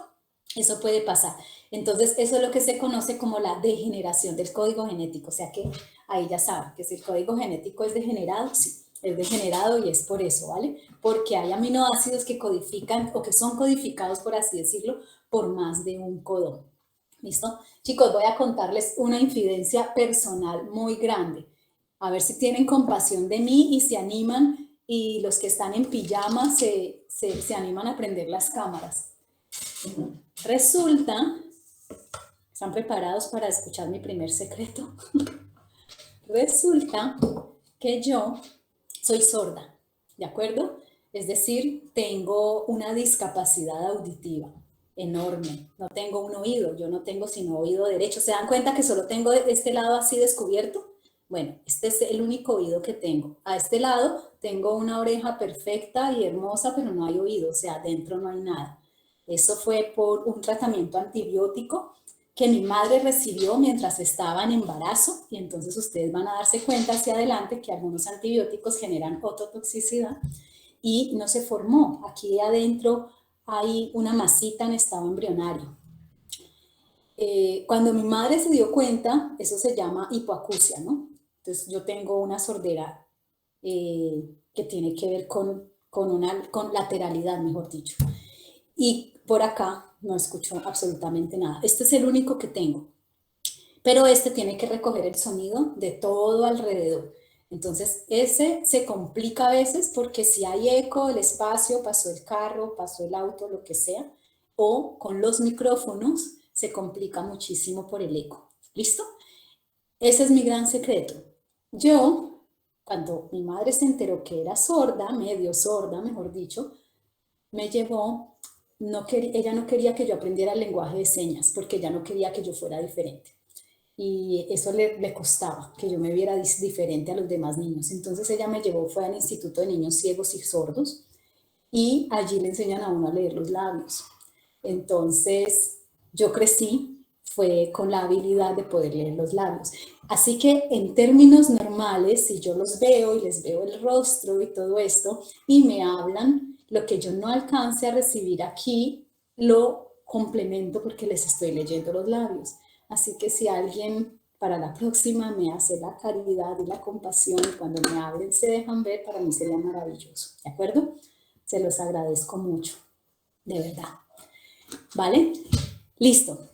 Eso puede pasar. Entonces, eso es lo que se conoce como la degeneración del código genético. O sea que ahí ya saben que si el código genético es degenerado, sí, es degenerado y es por eso, ¿vale? Porque hay aminoácidos que codifican o que son codificados, por así decirlo, por más de un codón. ¿Listo? Chicos, voy a contarles una infidencia personal muy grande. A ver si tienen compasión de mí y se animan, y los que están en pijama se animan a prender las cámaras. Resulta, ¿están preparados para escuchar mi primer secreto? Resulta que yo soy sorda, ¿de acuerdo? Es decir, tengo una discapacidad auditiva enorme. No tengo un oído, yo no tengo sino oído derecho. ¿Se dan cuenta que solo tengo este lado así descubierto? Bueno, este es el único oído que tengo. A este lado tengo una oreja perfecta y hermosa, pero no hay oído, o sea, adentro no hay nada. Eso fue por un tratamiento antibiótico que mi madre recibió mientras estaba en embarazo, y entonces ustedes van a darse cuenta hacia adelante que algunos antibióticos generan ototoxicidad y no se formó. Aquí adentro hay una masita en estado embrionario. Cuando mi madre se dio cuenta, eso se llama hipoacusia, ¿no? Entonces yo tengo una sordera que tiene que ver con lateralidad, mejor dicho. Y por acá no escucho absolutamente nada. Este es el único que tengo. Pero este tiene que recoger el sonido de todo alrededor. Entonces ese se complica a veces porque si hay eco, el espacio, pasó el carro, pasó el auto, lo que sea, o con los micrófonos se complica muchísimo por el eco. ¿Listo? Ese es mi gran secreto. Yo, cuando mi madre se enteró que era sorda, medio sorda, mejor dicho, me llevó, ella no quería que yo aprendiera el lenguaje de señas, porque ella no quería que yo fuera diferente. Y eso le costaba, que yo me viera diferente a los demás niños. Entonces ella me llevó, fue al Instituto de Niños Ciegos y Sordos, y allí le enseñan a uno a leer los labios. Entonces yo crecí, fue con la habilidad de poder leer los labios. Así que en términos normales, si yo los veo y les veo el rostro y todo esto, y me hablan, lo que yo no alcance a recibir aquí, lo complemento porque les estoy leyendo los labios. Así que si alguien para la próxima me hace la caridad y la compasión y cuando me hablen se dejan ver, para mí sería maravilloso, ¿de acuerdo? Se los agradezco mucho, de verdad. ¿Vale? Listo.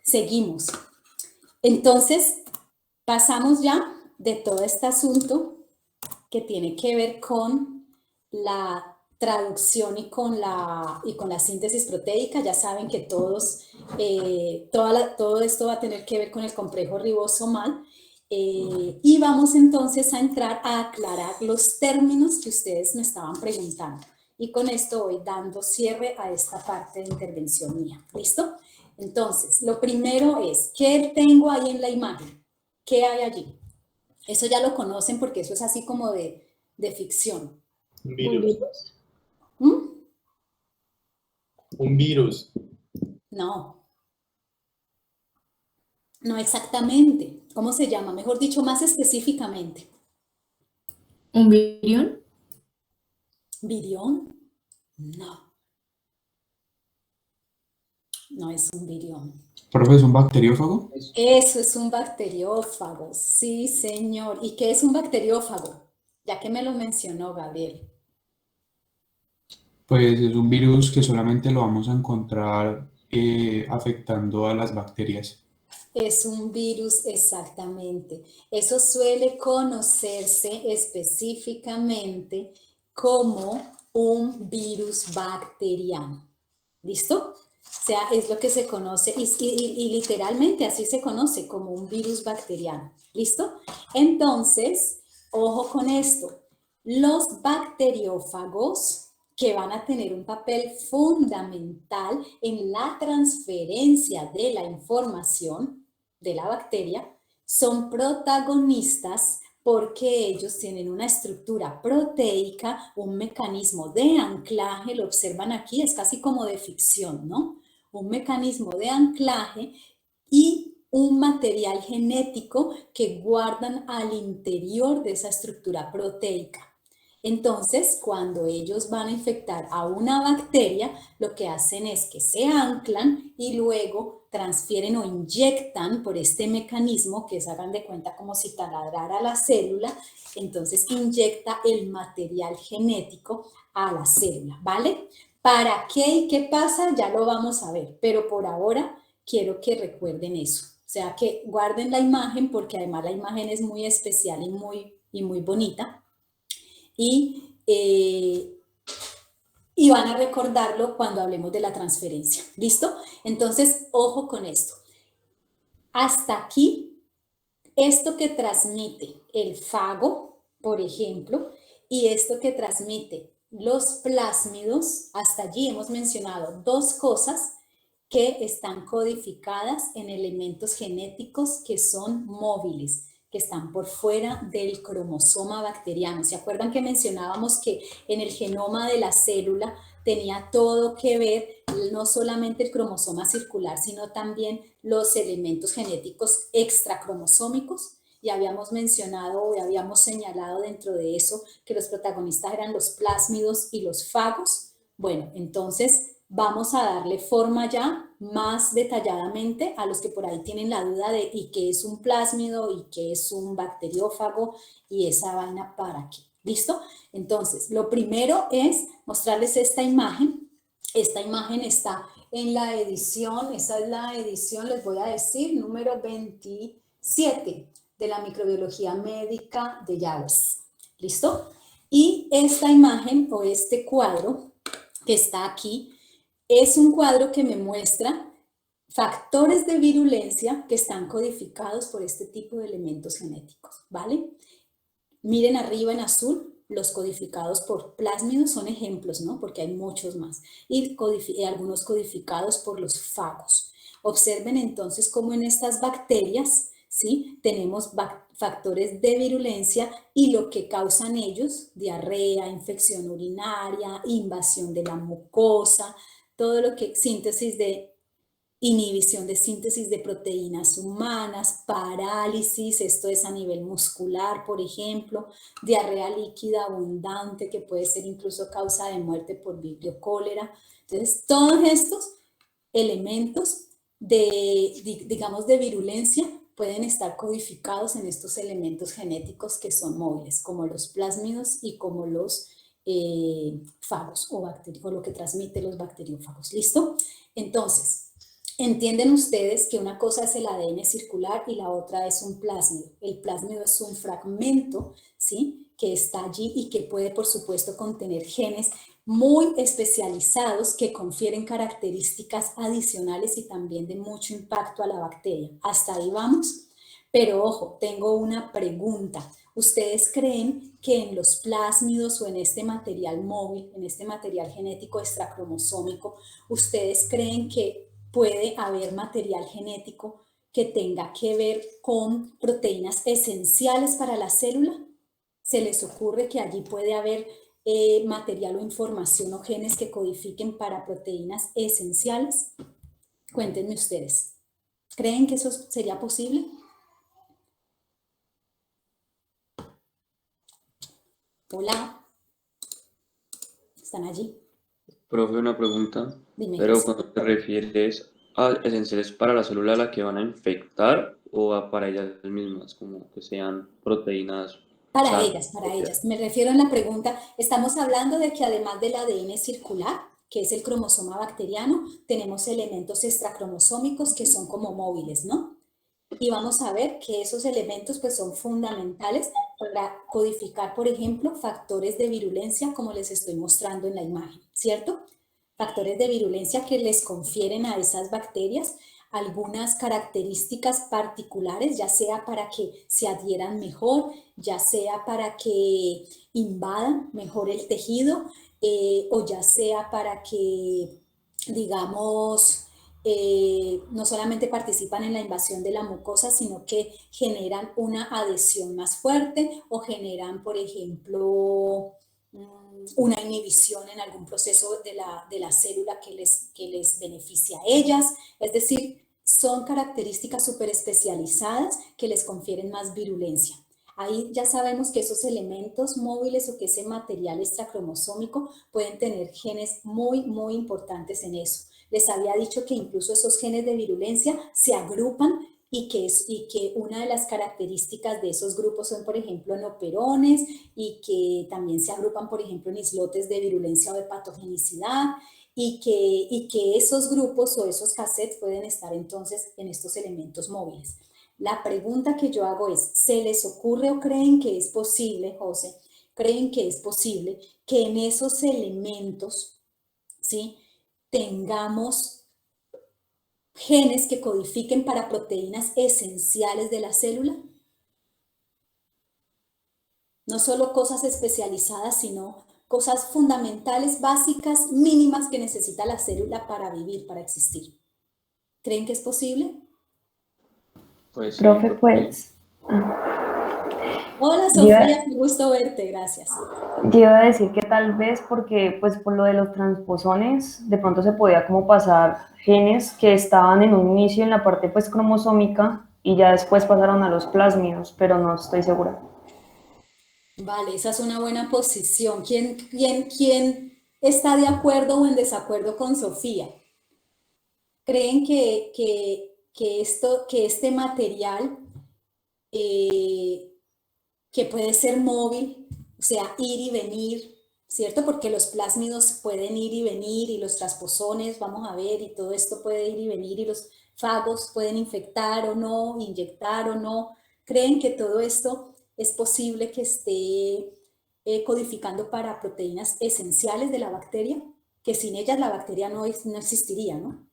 Seguimos. Entonces, pasamos ya de todo este asunto que tiene que ver con la traducción y con la síntesis proteica. Ya saben que todo esto va a tener que ver con el complejo ribosomal. Y vamos entonces a entrar a aclarar los términos que ustedes me estaban preguntando. Y con esto voy dando cierre a esta parte de intervención mía. ¿Listo? Entonces, lo primero es, ¿qué tengo ahí en la imagen? ¿Qué hay allí? Eso ya lo conocen porque eso es así como de ficción. Un virus. ¿Mm? Un virus. No. No exactamente. ¿Cómo se llama? Mejor dicho, más específicamente. ¿Un virión? ¿Virión? No. No es un virión. ¿Profe, es un bacteriófago? Eso es un bacteriófago, sí, señor. ¿Y qué es un bacteriófago? Ya que me lo mencionó Gabriel. Pues es un virus que solamente lo vamos a encontrar afectando a las bacterias. Es un virus, exactamente. Eso suele conocerse específicamente como un virus bacteriano. ¿Listo? O sea, es lo que se conoce y literalmente así se conoce como un virus bacteriano. ¿Listo? Entonces, ojo con esto. Los bacteriófagos que van a tener un papel fundamental en la transferencia de la información de la bacteria, son protagonistas porque ellos tienen una estructura proteica, un mecanismo de anclaje, lo observan aquí, es casi como de ficción, ¿no? Un mecanismo de anclaje y un material genético que guardan al interior de esa estructura proteica. Entonces, cuando ellos van a infectar a una bacteria, lo que hacen es que se anclan y luego transfieren o inyectan por este mecanismo, que se hagan de cuenta como si taladrara la célula, entonces inyecta el material genético a la célula, ¿vale? ¿Para qué y qué pasa? Ya lo vamos a ver, pero por ahora quiero que recuerden eso. O sea, que guarden la imagen porque además la imagen es muy especial y muy bonita. Y van a recordarlo cuando hablemos de la transferencia. ¿Listo? Entonces, ojo con esto. Hasta aquí, esto que transmite el fago, por ejemplo, y esto que transmite los plásmidos, hasta allí hemos mencionado dos cosas que están codificadas en elementos genéticos que son móviles, que están por fuera del cromosoma bacteriano. ¿Se acuerdan que mencionábamos que en el genoma de la célula tenía todo que ver, no solamente el cromosoma circular, sino también los elementos genéticos extracromosómicos. Y habíamos mencionado o habíamos señalado dentro de eso que los protagonistas eran los plásmidos y los fagos. Bueno, entonces vamos a darle forma ya más detalladamente a los que por ahí tienen la duda de ¿y qué es un plásmido y qué es un bacteriófago y esa vaina para qué? ¿Listo? Entonces, lo primero es mostrarles esta imagen. Esta imagen está en la edición, esa es la edición, les voy a decir, número 27 de la microbiología médica de Yaos. ¿Listo? Y esta imagen o este cuadro que está aquí es un cuadro que me muestra factores de virulencia que están codificados por este tipo de elementos genéticos, ¿vale? Miren arriba en azul, los codificados por plásmidos son ejemplos, ¿no? Porque hay muchos más. Y algunos codificados por los fagos. Observen entonces cómo en estas bacterias, ¿sí? Tenemos factores de virulencia y lo que causan ellos, diarrea, infección urinaria, invasión de la mucosa, todo lo que inhibición de síntesis de proteínas humanas, parálisis, esto es a nivel muscular, por ejemplo, diarrea líquida abundante que puede ser incluso causa de muerte por vibrio cólera. Entonces, todos estos elementos digamos, de virulencia pueden estar codificados en estos elementos genéticos que son móviles, como los plásmidos y como los fagos o lo que transmite los bacteriófagos. ¿Listo? Entonces, entienden ustedes que una cosa es el ADN circular y la otra es un plásmido. El plásmido es un fragmento, ¿sí?, que está allí y que puede, por supuesto, contener genes muy especializados que confieren características adicionales y también de mucho impacto a la bacteria. Hasta ahí vamos. Pero ojo, tengo una pregunta. ¿Ustedes creen que en los plásmidos o en este material móvil, en este material genético extracromosómico, ustedes creen que puede haber material genético que tenga que ver con proteínas esenciales para la célula? ¿Se les ocurre que allí puede haber material o información o genes que codifiquen para proteínas esenciales? Cuéntenme ustedes. ¿Creen que eso sería posible? Hola. ¿Están allí? Profe, una pregunta. Dime, Pero José. cuando te refieres a esenciales para la célula a la que van a infectar o para ellas mismas, como que sean proteínas. Para sanas, ellas. Me refiero en la pregunta, estamos hablando de que además del ADN circular, que es el cromosoma bacteriano, tenemos elementos extracromosómicos que son como móviles, ¿no? Y vamos a ver que esos elementos pues son fundamentales para codificar, por ejemplo, factores de virulencia, como les estoy mostrando en la imagen, ¿cierto? Factores de virulencia que les confieren a esas bacterias algunas características particulares, ya sea para que se adhieran mejor, ya sea para que invadan mejor el tejido, o ya sea para que, digamos, no solamente participan en la invasión de la mucosa, sino que generan una adhesión más fuerte o generan, por ejemplo, una inhibición en algún proceso de la célula que les beneficia a ellas. Es decir, son características súper especializadas que les confieren más virulencia. Ahí ya sabemos que esos elementos móviles o que ese material extracromosómico pueden tener genes muy, muy importantes en eso. Les había dicho que incluso esos genes de virulencia se agrupan y que una de las características de esos grupos son, por ejemplo, en operones y que también se agrupan, por ejemplo, en islotes de virulencia o de patogenicidad y que esos grupos o esos cassettes pueden estar entonces en estos elementos móviles. La pregunta que yo hago es, ¿se les ocurre o creen que es posible, José, creen que es posible que en esos elementos, ¿sí?, tengamos genes que codifiquen para proteínas esenciales de la célula? No solo cosas especializadas, sino cosas fundamentales, básicas, mínimas que necesita la célula para vivir, para existir. ¿Creen que es posible? Pues, Profe, pues, Hola Yo iba, Sofía, qué gusto verte, gracias. yo iba a decir que tal vez porque, pues, por lo de los transposones, de pronto se podía como pasar genes que estaban en un inicio en la parte, pues, cromosómica y ya después pasaron a los plásmidos, pero no estoy segura. Vale, esa es una buena posición. ¿Quién está de acuerdo o en desacuerdo con Sofía? ¿Creen que este material que puede ser móvil, o sea, ir y venir, ¿cierto? Porque los plásmidos pueden ir y venir y los transposones, vamos a ver, y todo esto puede ir y venir y los fagos pueden infectar o no, inyectar o no. ¿Creen que todo esto es posible que esté codificando para proteínas esenciales de la bacteria? Que sin ellas la bacteria no existiría, ¿no?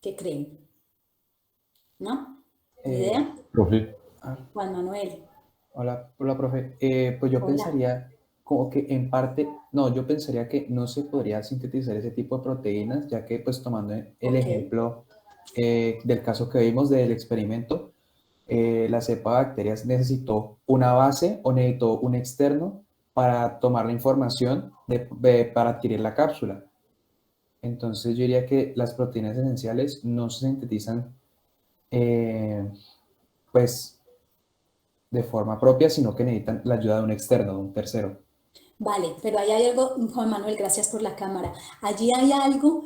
¿Qué creen? ¿No? ¿Ni idea? Profe, Juan Manuel. Hola, profe. Pues yo Hola. pensaría como que en parte, no, yo pensaría que no se podría sintetizar ese tipo de proteínas, ya que pues tomando el Ok. ejemplo del caso que vimos del experimento, la cepa de bacterias necesitó una base o necesitó un externo para tomar la información para adquirir la cápsula. Entonces yo diría que las proteínas esenciales no se sintetizan eh, pues de forma propia, sino que necesitan la ayuda de un externo, de un tercero. Vale, pero ahí hay algo, Juan Manuel, gracias por la cámara. Allí hay algo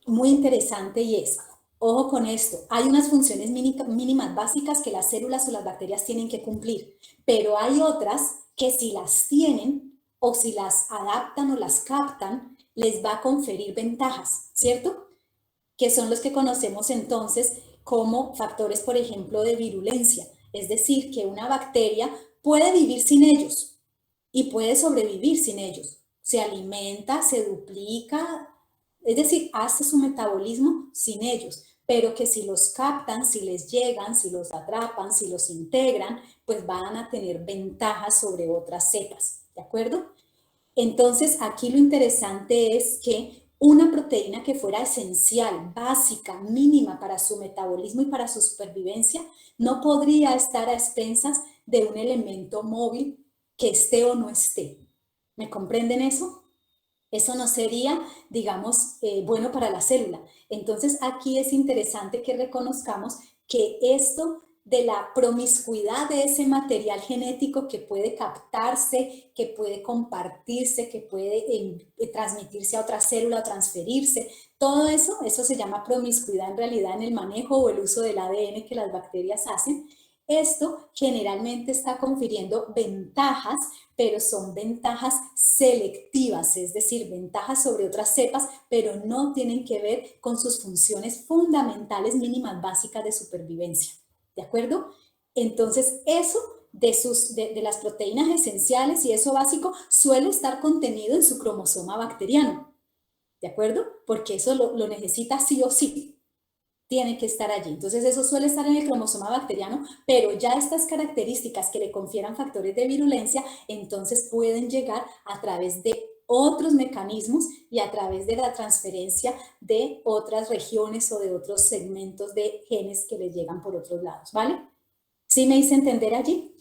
muy interesante y es, ojo con esto, hay unas funciones mínimas básicas que las células o las bacterias tienen que cumplir, pero hay otras que si las tienen o si las adaptan o las captan, les va a conferir ventajas, ¿cierto? Que son los que conocemos entonces como factores, por ejemplo, de virulencia. Es decir, que una bacteria puede vivir sin ellos y puede sobrevivir sin ellos. Se alimenta, se duplica, es decir, hace su metabolismo sin ellos, pero que si los captan, si les llegan, si los atrapan, si los integran, pues van a tener ventajas sobre otras cepas, ¿de acuerdo? Entonces, aquí lo interesante es que una proteína que fuera esencial, básica, mínima para su metabolismo y para su supervivencia, no podría estar a expensas de un elemento móvil que esté o no esté. ¿Me comprenden eso? Eso no sería, digamos, bueno para la célula. Entonces, aquí es interesante que reconozcamos que esto de la promiscuidad de ese material genético que puede captarse, que puede compartirse, que puede transmitirse a otra célula o transferirse, todo eso se llama promiscuidad en realidad en el manejo o el uso del ADN que las bacterias hacen. Esto generalmente está confiriendo ventajas, pero son ventajas selectivas, es decir, ventajas sobre otras cepas, pero no tienen que ver con sus funciones fundamentales mínimas básicas de supervivencia. ¿De acuerdo? Entonces, eso de las proteínas esenciales y eso básico suele estar contenido en su cromosoma bacteriano. ¿De acuerdo? Porque eso lo necesita sí o sí. Tiene que estar allí. Entonces, eso suele estar en el cromosoma bacteriano, pero ya estas características que le confieran factores de virulencia, entonces pueden llegar a través de otros mecanismos y a través de la transferencia de otras regiones o de otros segmentos de genes que les llegan por otros lados, ¿vale? ¿Sí me hice entender allí?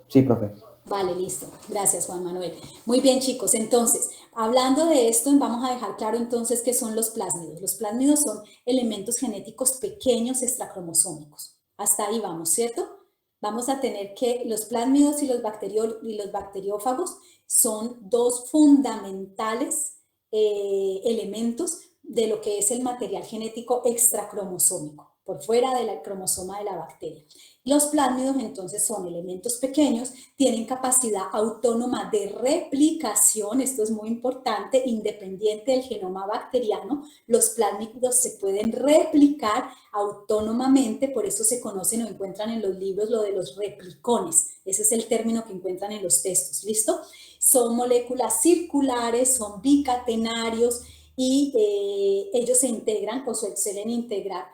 Sí, profe. Vale, listo. Gracias, Juan Manuel. Muy bien, chicos. Entonces, hablando de esto, vamos a dejar claro entonces qué son los plásmidos. Los plásmidos son elementos genéticos pequeños extracromosómicos. Hasta ahí vamos, ¿cierto? Vamos a tener que los plásmidos y los bacteriófagos son dos fundamentales elementos de lo que es el material genético extracromosómico, por fuera del cromosoma de la bacteria. Los plásmidos entonces son elementos pequeños, tienen capacidad autónoma de replicación, esto es muy importante, independiente del genoma bacteriano. Los plásmidos se pueden replicar autónomamente, por eso se conocen o encuentran en los libros lo de los replicones. Ese es el término que encuentran en los textos, ¿listo? Son moléculas circulares, son bicatenarios y ellos se integran o suelen integrar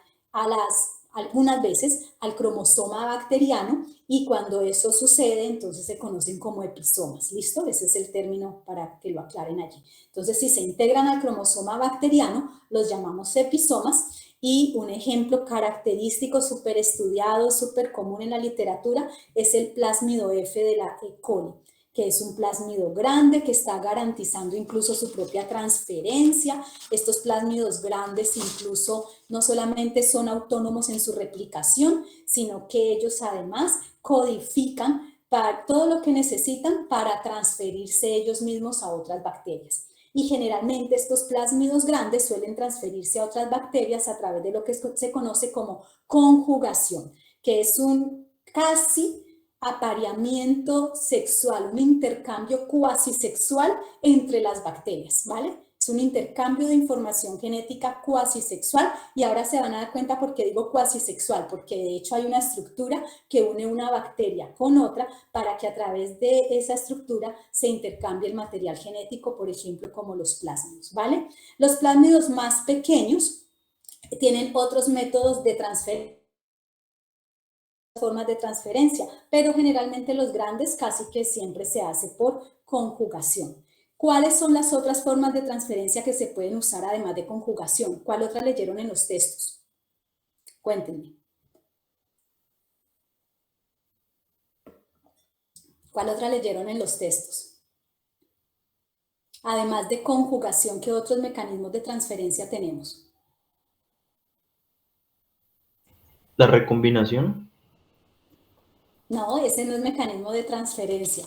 algunas veces al cromosoma bacteriano y cuando eso sucede entonces se conocen como episomas, ¿listo? Ese es el término para que lo aclaren allí. Entonces si se integran al cromosoma bacteriano los llamamos episomas Y un ejemplo característico, súper estudiado, súper común en la literatura, es el plásmido F de la E. coli, que es un plásmido grande que está garantizando incluso su propia transferencia. Estos plásmidos grandes incluso no solamente son autónomos en su replicación, sino que ellos además codifican para todo lo que necesitan para transferirse ellos mismos a otras bacterias. Y generalmente estos plásmidos grandes suelen transferirse a otras bacterias a través de lo que se conoce como conjugación, que es un casi apareamiento sexual, un intercambio cuasi sexual entre las bacterias, ¿vale? Es un intercambio de información genética cuasi sexual, y ahora se van a dar cuenta por qué digo cuasi sexual, porque de hecho hay una estructura que une una bacteria con otra para que a través de esa estructura se intercambie el material genético, por ejemplo, como los plásmidos, ¿vale? Los plásmidos más pequeños tienen otros métodos de transferencia, formas de transferencia, pero generalmente los grandes casi que siempre se hace por conjugación. ¿Cuáles son las otras formas de transferencia que se pueden usar además de conjugación? ¿Cuál otra leyeron en los textos? Cuéntenme. ¿Cuál otra leyeron en los textos? Además de conjugación, ¿qué otros mecanismos de transferencia tenemos? ¿La recombinación? No, ese no es mecanismo de transferencia.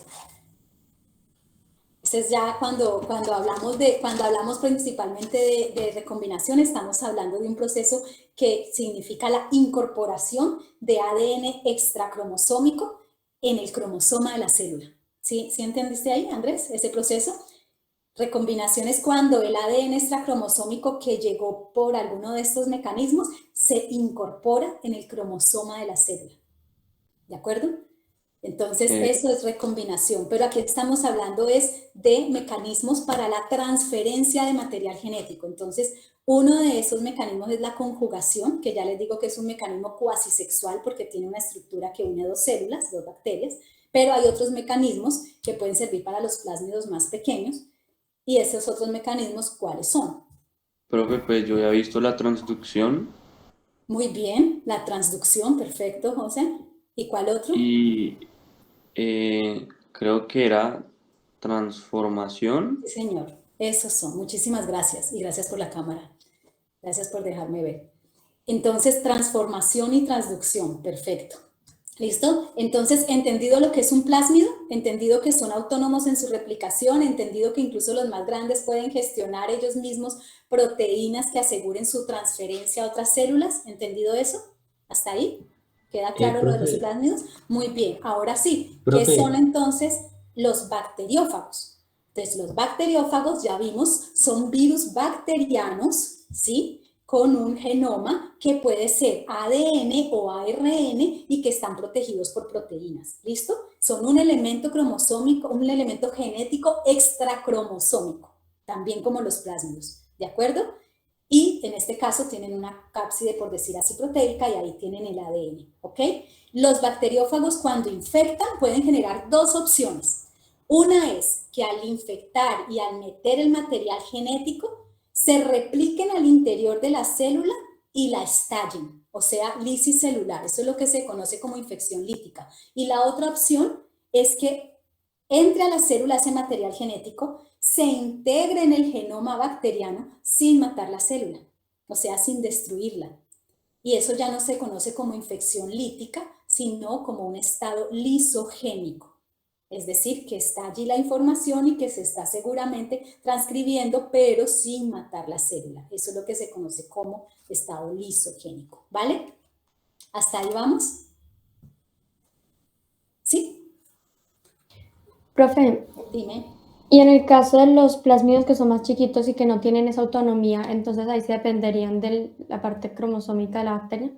Ese es ya cuando hablamos principalmente de recombinación, estamos hablando de un proceso que significa la incorporación de ADN extracromosómico en el cromosoma de la célula. ¿Sí entendiste ahí, Andrés, ese proceso? Recombinación es cuando el ADN extracromosómico que llegó por alguno de estos mecanismos se incorpora en el cromosoma de la célula. ¿De acuerdo? Entonces, eso es recombinación, pero aquí estamos hablando es de mecanismos para la transferencia de material genético. Entonces, uno de esos mecanismos es la conjugación, que ya les digo que es un mecanismo cuasi sexual porque tiene una estructura que une dos células, dos bacterias, pero hay otros mecanismos que pueden servir para los plásmidos más pequeños, y esos otros mecanismos, ¿cuáles son? Profe, pues yo había visto la transducción. Muy bien, la transducción, perfecto, José. ¿Y cuál otro? Y creo que era transformación. Sí, señor, esos son. Muchísimas gracias y gracias por la cámara. Gracias por dejarme ver. Entonces, transformación y transducción, perfecto. ¿Listo? Entonces, entendido lo que es un plásmido, entendido que son autónomos en su replicación, entendido que incluso los más grandes pueden gestionar ellos mismos proteínas que aseguren su transferencia a otras células, ¿entendido eso? ¿Hasta ahí? ¿Queda claro lo de los plásmidos? Muy bien, ahora sí, ¿qué son entonces los bacteriófagos? Entonces, los bacteriófagos, ya vimos, son virus bacterianos, ¿sí? Con un genoma que puede ser ADN o ARN y que están protegidos por proteínas, ¿listo? Son un elemento cromosómico, un elemento genético extracromosómico, también como los plásmidos, ¿de acuerdo? Y en este caso tienen una cápside, por decir así, proteica, y ahí tienen el ADN, ¿ok? Los bacteriófagos cuando infectan pueden generar dos opciones. Una es que al infectar y al meter el material genético, se repliquen al interior de la célula y la estallen, o sea, lisis celular. Eso es lo que se conoce como infección lítica. Y la otra opción es que entre a la célula ese material genético, se integre en el genoma bacteriano sin matar la célula, o sea, sin destruirla. Y eso ya no se conoce como infección lítica, sino como un estado lisogénico. Es decir, que está allí la información y que se está seguramente transcribiendo, pero sin matar la célula. Eso es lo que se conoce como estado lisogénico, ¿vale? ¿Hasta ahí vamos? ¿Sí? Profe, Dime. y en el caso de los plásmidos que son más chiquitos y que no tienen esa autonomía, entonces ahí se dependerían de la parte cromosómica de la bacteria.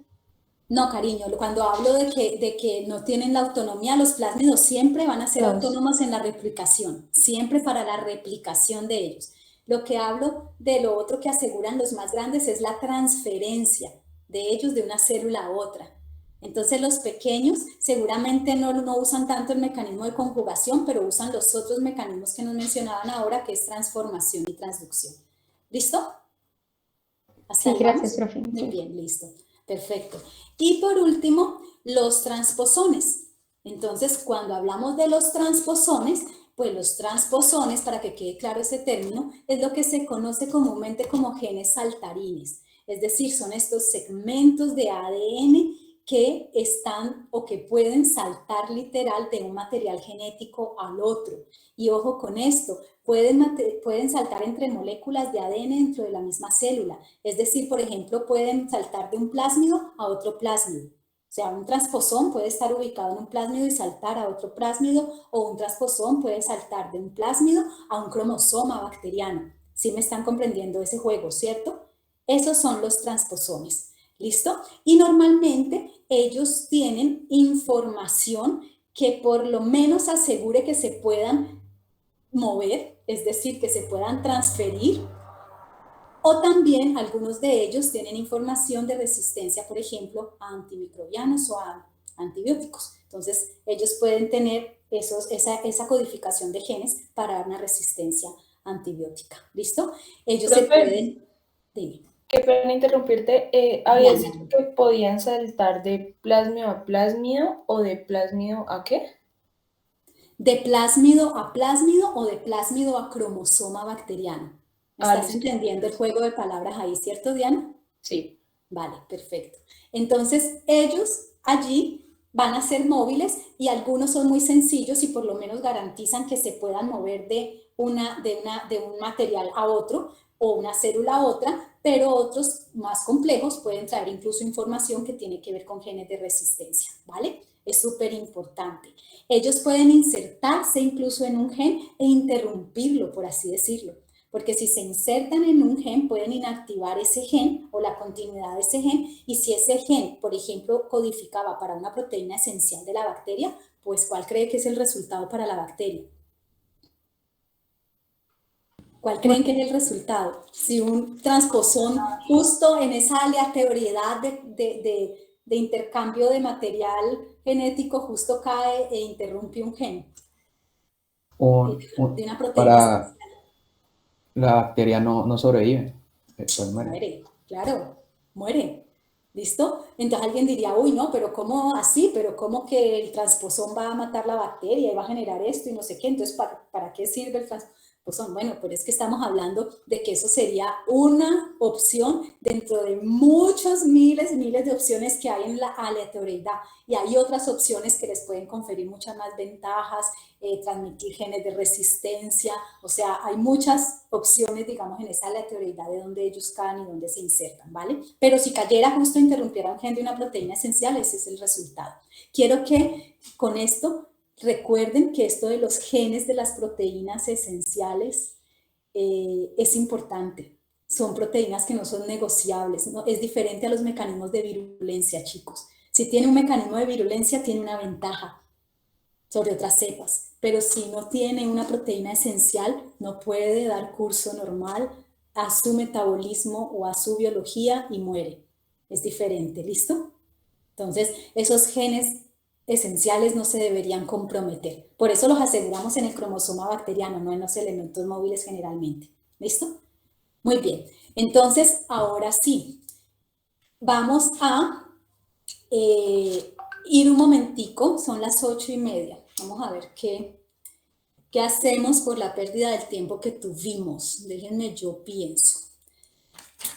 No, cariño, cuando hablo de que no tienen la autonomía, los plásmidos siempre van a ser autónomos en la replicación, siempre para la replicación de ellos. Lo que hablo de lo otro que aseguran los más grandes es la transferencia de ellos de una célula a otra. Entonces los pequeños seguramente no usan tanto el mecanismo de conjugación, pero usan los otros mecanismos que nos mencionaban ahora, que es transformación y transducción. ¿Listo? ¿Hasta Sí, ahí gracias, vamos? profe. Muy Sí. bien, listo. Perfecto. Y por último, los transposones. Entonces, cuando hablamos de los transposones, pues los transposones, para que quede claro ese término, es lo que se conoce comúnmente como genes saltarines. Es decir, son estos segmentos de ADN que están o que pueden saltar literal de un material genético al otro. Y ojo con esto, pueden saltar entre moléculas de ADN dentro de la misma célula. Es decir, por ejemplo, pueden saltar de un plásmido a otro plásmido. O sea, un transposón puede estar ubicado en un plásmido y saltar a otro plásmido, o un transposón puede saltar de un plásmido a un cromosoma bacteriano. ¿Sí me están comprendiendo ese juego, cierto? Esos son los transposones. ¿Listo? Y normalmente ellos tienen información que por lo menos asegure que se puedan mover, es decir, que se puedan transferir, o también algunos de ellos tienen información de resistencia, por ejemplo, a antimicrobianos o a antibióticos. Entonces, ellos pueden tener esa codificación de genes para dar una resistencia antibiótica. ¿Listo? Ellos se Profe, pueden... Dime. qué pena interrumpirte. ¿Habías dicho que podían saltar de plásmido a plásmido o de plásmido a qué? De plásmido a plásmido o de plásmido a cromosoma bacteriano. ¿Estás listo. entendiendo el juego de palabras ahí, cierto, Diana? Sí. Vale, perfecto. Entonces, ellos allí van a ser móviles y algunos son muy sencillos y por lo menos garantizan que se puedan mover de un material a otro o una célula a otra, pero otros más complejos pueden traer incluso información que tiene que ver con genes de resistencia, ¿vale? Es súper importante. Ellos pueden insertarse incluso en un gen e interrumpirlo, por así decirlo. Porque si se insertan en un gen, pueden inactivar ese gen o la continuidad de ese gen, y si ese gen, por ejemplo, codificaba para una proteína esencial de la bacteria, pues ¿cuál cree que es el resultado para la bacteria? ¿Cuál creen que es el resultado? Si un transposón justo en esa aleatoriedad de intercambio de material genético justo cae e interrumpe un gen de una proteína Para esencial. la bacteria no sobrevive, pues muere. Muere, claro, muere. ¿Listo? Entonces alguien diría, uy, no, pero ¿cómo así? ¿Pero cómo que el transposón va a matar la bacteria y va a generar esto y no sé qué? Entonces, ¿para qué sirve el transposón? Bueno, pero es que estamos hablando de que eso sería una opción dentro de muchos miles de opciones que hay en la aleatoriedad. Y hay otras opciones que les pueden conferir muchas más ventajas, transmitir genes de resistencia. O sea, hay muchas opciones, digamos, en esa aleatoriedad de dónde ellos caen y dónde se insertan, ¿vale? Pero si cayera justo interrumpiera un gen de una proteína esencial, ese es el resultado. Quiero que con esto recuerden que esto de los genes de las proteínas esenciales es importante. Son proteínas que no son negociables, ¿no? Es diferente a los mecanismos de virulencia, chicos. Si tiene un mecanismo de virulencia, tiene una ventaja sobre otras cepas, pero si no tiene una proteína esencial, no puede dar curso normal a su metabolismo o a su biología y muere. Es diferente, ¿listo? Entonces, esos genes esenciales no se deberían comprometer. Por eso los aseguramos en el cromosoma bacteriano, no en los elementos móviles generalmente. ¿Listo? Muy bien. Entonces, ahora sí, vamos a ir un momentico, son las 8:30. Vamos a ver qué hacemos por la pérdida del tiempo que tuvimos. Déjenme, yo pienso.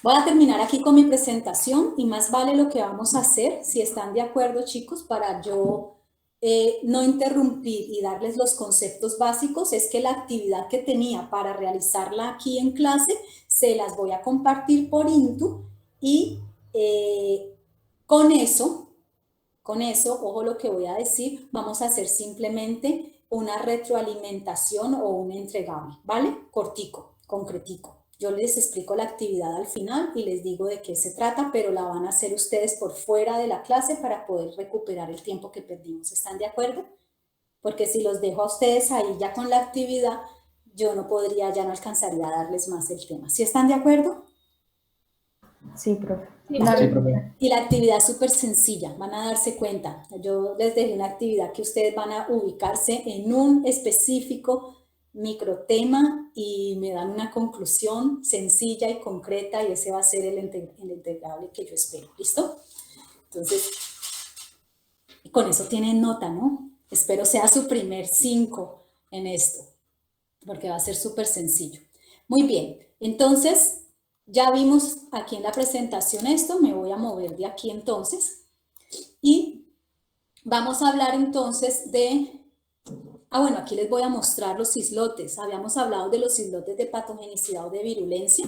Voy a terminar aquí con mi presentación y más vale lo que vamos a hacer, si están de acuerdo, chicos, para yo no interrumpir y darles los conceptos básicos, es que la actividad que tenía para realizarla aquí en clase se las voy a compartir por Intu y con eso, ojo lo que voy a decir, vamos a hacer simplemente una retroalimentación o un entregable, ¿vale? Cortico, concretico. Yo les explico la actividad al final y les digo de qué se trata, pero la van a hacer ustedes por fuera de la clase para poder recuperar el tiempo que perdimos. ¿Están de acuerdo? Porque si los dejo a ustedes ahí ya con la actividad, yo no podría, ya no alcanzaría a darles más el tema. ¿Sí están de acuerdo? Sí, profe. Sí, profe. Y la actividad es súper sencilla, van a darse cuenta. Yo les dejé una actividad que ustedes van a ubicarse en un específico microtema y me dan una conclusión sencilla y concreta y ese va a ser el integrable que yo espero. ¿Listo? Entonces, con eso tienen nota, ¿no? Espero sea su primer 5 en esto, porque va a ser súper sencillo. Muy bien, entonces ya vimos aquí en la presentación esto, me voy a mover de aquí entonces y vamos a hablar entonces de... bueno, aquí les voy a mostrar los islotes. Habíamos hablado de los islotes de patogenicidad o de virulencia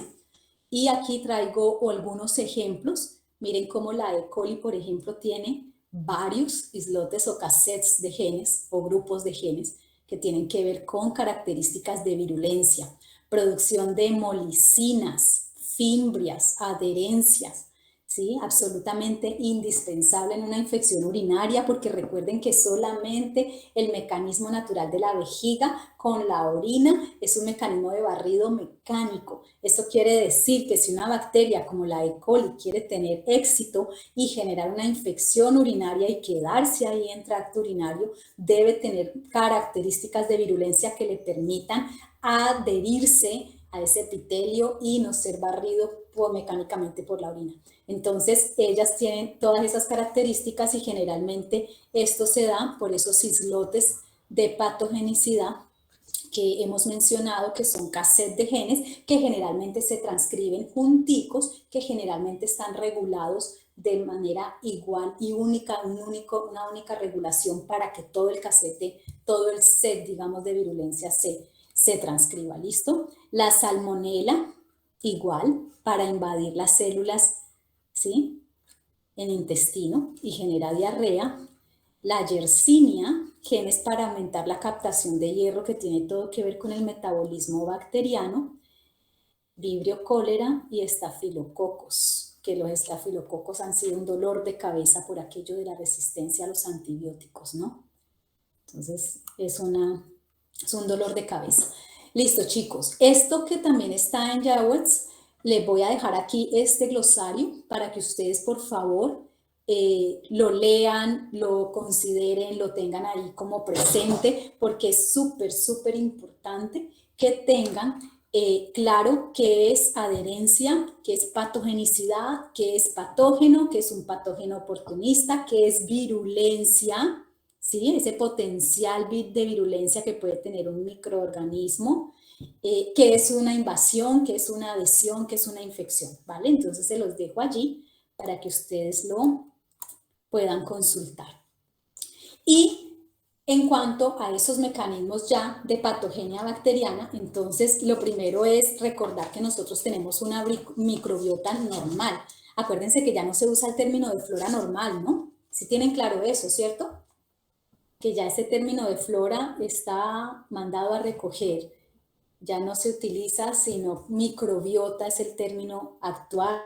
y aquí traigo algunos ejemplos. Miren cómo la E. coli, por ejemplo, tiene varios islotes o cassettes de genes o grupos de genes que tienen que ver con características de virulencia, producción de hemolicinas, fimbrias, adherencias, ¿sí? Absolutamente indispensable en una infección urinaria porque recuerden que solamente el mecanismo natural de la vejiga con la orina es un mecanismo de barrido mecánico. Esto quiere decir que si una bacteria como la E. coli quiere tener éxito y generar una infección urinaria y quedarse ahí en tracto urinario, debe tener características de virulencia que le permitan adherirse a ese epitelio y no ser barrido mecánicamente por la orina. Entonces, ellas tienen todas esas características y generalmente esto se da por esos islotes de patogenicidad que hemos mencionado, que son cassettes de genes, que generalmente se transcriben junticos, que generalmente están regulados de manera igual y única, una única regulación para que todo el cassette, todo el set, digamos, de virulencia se transcriba. ¿Listo? La salmonela, igual, para invadir las células, ¿sí?, en intestino y genera diarrea. La yersinia, genes para aumentar la captación de hierro, que tiene todo que ver con el metabolismo bacteriano. Vibrio cólera y estafilococos, que los estafilococos han sido un dolor de cabeza por aquello de la resistencia a los antibióticos, ¿no? Entonces, es un dolor de cabeza. Listo, chicos. Esto que también está en Jawets, les voy a dejar aquí este glosario para que ustedes, por favor, lo lean, lo consideren, lo tengan ahí como presente, porque es súper, súper importante que tengan claro qué es adherencia, qué es patogenicidad, qué es patógeno, qué es un patógeno oportunista, qué es virulencia, ¿sí? Ese potencial de virulencia que puede tener un microorganismo, qué es una invasión, qué es una adhesión, qué es una infección, ¿vale? Entonces se los dejo allí para que ustedes lo puedan consultar. Y en cuanto a esos mecanismos ya de patogenia bacteriana, entonces lo primero es recordar que nosotros tenemos una microbiota normal. Acuérdense que ya no se usa el término de flora normal, ¿no? ¿Sí tienen claro eso, cierto? Que ya ese término de flora está mandado a recoger. Ya no se utiliza, sino microbiota es el término actual,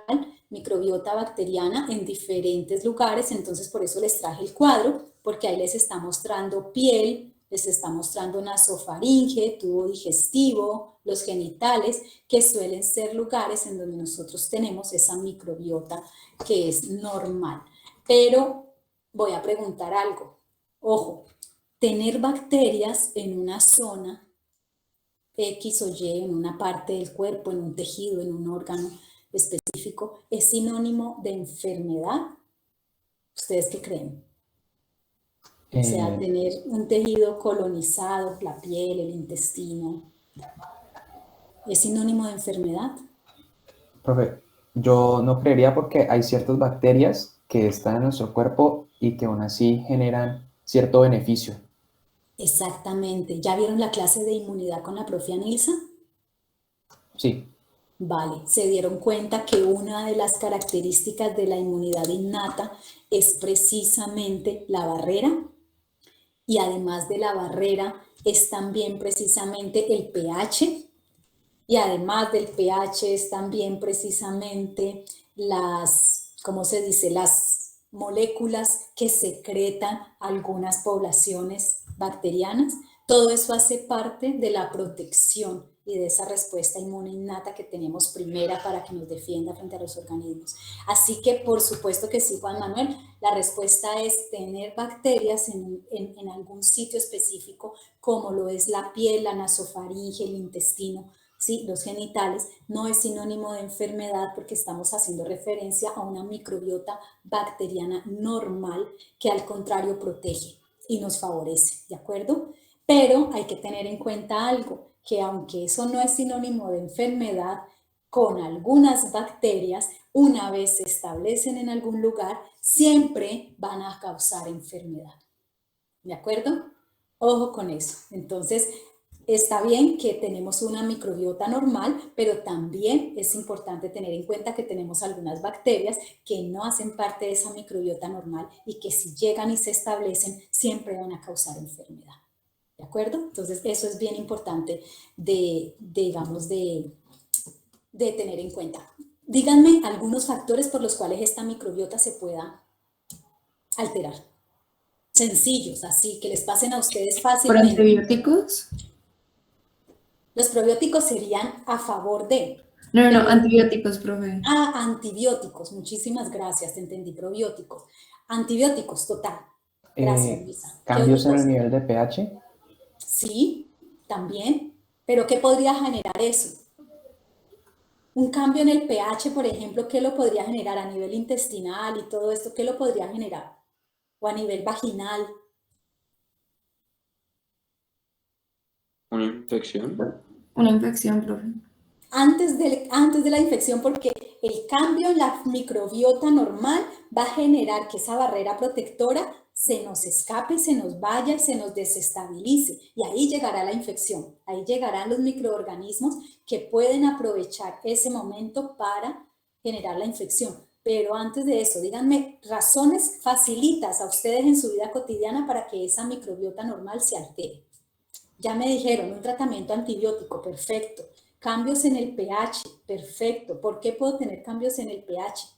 microbiota bacteriana en diferentes lugares. Entonces por eso les traje el cuadro, porque ahí les está mostrando piel, les está mostrando nasofaringe, tubo digestivo, los genitales, que suelen ser lugares en donde nosotros tenemos esa microbiota que es normal. Pero voy a preguntar algo. Ojo, tener bacterias en una zona X o Y, en una parte del cuerpo, en un tejido, en un órgano específico, ¿es sinónimo de enfermedad? ¿Ustedes qué creen? O sea, tener un tejido colonizado, la piel, el intestino, ¿es sinónimo de enfermedad? Profe, yo no creería porque hay ciertas bacterias que están en nuestro cuerpo y que aún así generan cierto beneficio. Exactamente. ¿Ya vieron la clase de inmunidad con la profe Nilsa? Sí. Vale, se dieron cuenta que una de las características de la inmunidad innata es precisamente la barrera, y además de la barrera es también precisamente el pH, y además del pH es también precisamente las, ¿cómo se dice?, las moléculas que secretan algunas poblaciones bacterianas. Todo eso hace parte de la protección y de esa respuesta inmune innata que tenemos primera para que nos defienda frente a los organismos. Así que por supuesto que sí, Juan Manuel, la respuesta es tener bacterias en algún sitio específico, como lo es la piel, la nasofaringe, el intestino, ¿sí? Los genitales, no es sinónimo de enfermedad porque estamos haciendo referencia a una microbiota bacteriana normal que al contrario protege y nos favorece, ¿de acuerdo? Pero hay que tener en cuenta algo, que aunque eso no es sinónimo de enfermedad, con algunas bacterias, una vez se establecen en algún lugar, siempre van a causar enfermedad, ¿de acuerdo? Ojo con eso. Entonces, está bien que tenemos una microbiota normal, pero también es importante tener en cuenta que tenemos algunas bacterias que no hacen parte de esa microbiota normal y que si llegan y se establecen, siempre van a causar enfermedad. ¿De acuerdo? Entonces, eso es bien importante de tener en cuenta. Díganme algunos factores por los cuales esta microbiota se pueda alterar. Sencillos, así, que les pasen a ustedes ¿Por fácilmente. antibióticos? Los probióticos serían a favor de... No, antibióticos, profe. Ah, antibióticos. Muchísimas gracias, te entendí, probióticos. Antibióticos, total. Gracias, Luisa. ¿Cambios en el nivel de pH? Sí, también. ¿Pero qué podría generar eso? Un cambio en el pH, por ejemplo, ¿qué lo podría generar a nivel intestinal y todo esto? ¿Qué lo podría generar? O a nivel vaginal. ¿Una infección? Una infección, profe. Antes de la infección, porque el cambio en la microbiota normal va a generar que esa barrera protectora se nos escape, se nos vaya y se nos desestabilice. Y ahí llegará la infección. Ahí llegarán los microorganismos que pueden aprovechar ese momento para generar la infección. Pero antes de eso, díganme razones facilitas a ustedes en su vida cotidiana para que esa microbiota normal se altere. Ya me dijeron, un tratamiento antibiótico, perfecto. Cambios en el pH, perfecto. ¿Por qué puedo tener cambios en el pH?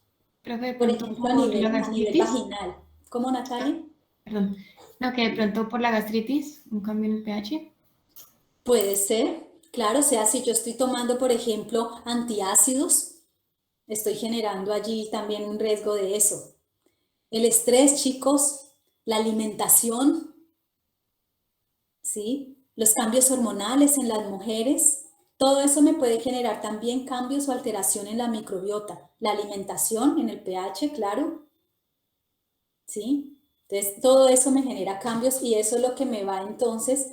Profe, Por ejemplo, a nivel vaginal. ¿Cómo, Natalia? Perdón. No, que de pronto por la gastritis, un cambio en el pH. Puede ser, claro, o sea, si yo estoy tomando, por ejemplo, antiácidos, estoy generando allí también un riesgo de eso. El estrés, chicos, la alimentación, ¿sí? Los cambios hormonales en las mujeres, todo eso me puede generar también cambios o alteración en la microbiota. La alimentación en el pH, claro, ¿sí? Entonces, todo eso me genera cambios y eso es lo que me va entonces,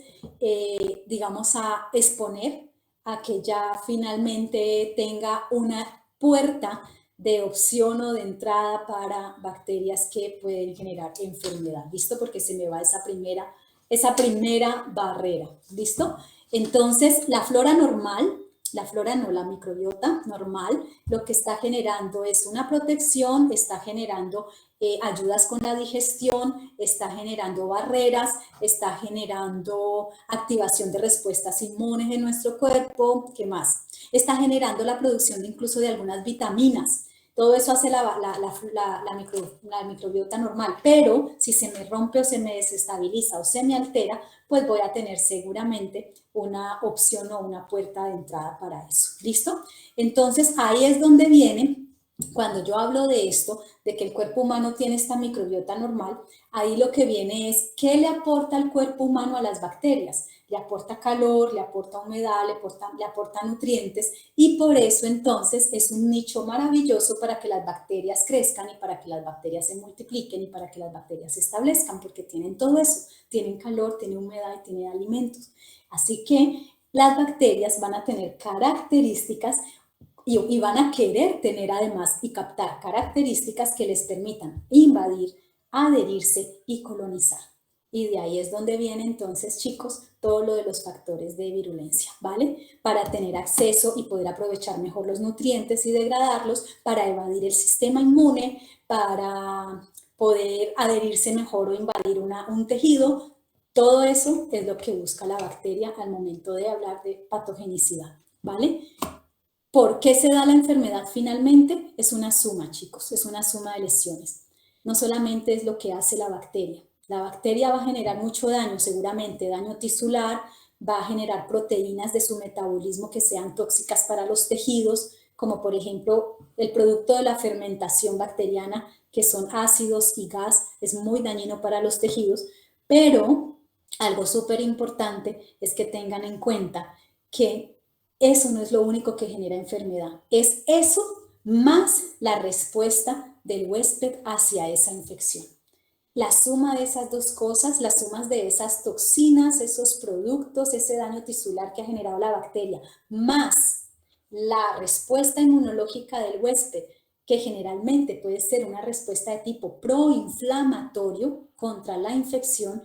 digamos, a exponer a que ya finalmente tenga una puerta de opción o de entrada para bacterias que pueden generar enfermedad. ¿Listo? Porque se me va esa primera barrera. ¿Listo? Entonces, la flora normal, la flora no, la microbiota normal, lo que está generando es una protección, está generando ayudas con la digestión, está generando barreras, está generando activación de respuestas inmunes en nuestro cuerpo, ¿qué más? Está generando la producción incluso de algunas vitaminas. Todo eso hace la microbiota normal, pero si se me rompe o se me desestabiliza o se me altera, pues voy a tener seguramente una opción o una puerta de entrada para eso. ¿Listo? Entonces, ahí es donde viene, cuando yo hablo de esto, de que el cuerpo humano tiene esta microbiota normal, ahí lo que viene es, ¿qué le aporta el cuerpo humano a las bacterias? Le aporta calor, le aporta humedad, le aporta nutrientes y por eso entonces es un nicho maravilloso para que las bacterias crezcan y para que las bacterias se multipliquen y para que las bacterias se establezcan porque tienen todo eso, tienen calor, tienen humedad y tienen alimentos. Así que las bacterias van a tener características y van a querer tener además y captar características que les permitan invadir, adherirse y colonizar. Y de ahí es donde viene entonces, chicos, todo lo de los factores de virulencia, ¿vale? Para tener acceso y poder aprovechar mejor los nutrientes y degradarlos, para evadir el sistema inmune, para poder adherirse mejor o invadir un tejido. Todo eso es lo que busca la bacteria al momento de hablar de patogenicidad, ¿vale? ¿Por qué se da la enfermedad finalmente? Es una suma, chicos, es una suma de lesiones. No solamente es lo que hace la bacteria. La bacteria va a generar mucho daño, seguramente daño tisular, va a generar proteínas de su metabolismo que sean tóxicas para los tejidos, como por ejemplo el producto de la fermentación bacteriana, que son ácidos y gas, es muy dañino para los tejidos, pero algo súper importante es que tengan en cuenta que eso no es lo único que genera enfermedad, es eso más la respuesta del huésped hacia esa infección. La suma de esas dos cosas, las sumas de esas toxinas, esos productos, ese daño tisular que ha generado la bacteria, más la respuesta inmunológica del huésped, que generalmente puede ser una respuesta de tipo proinflamatorio contra la infección,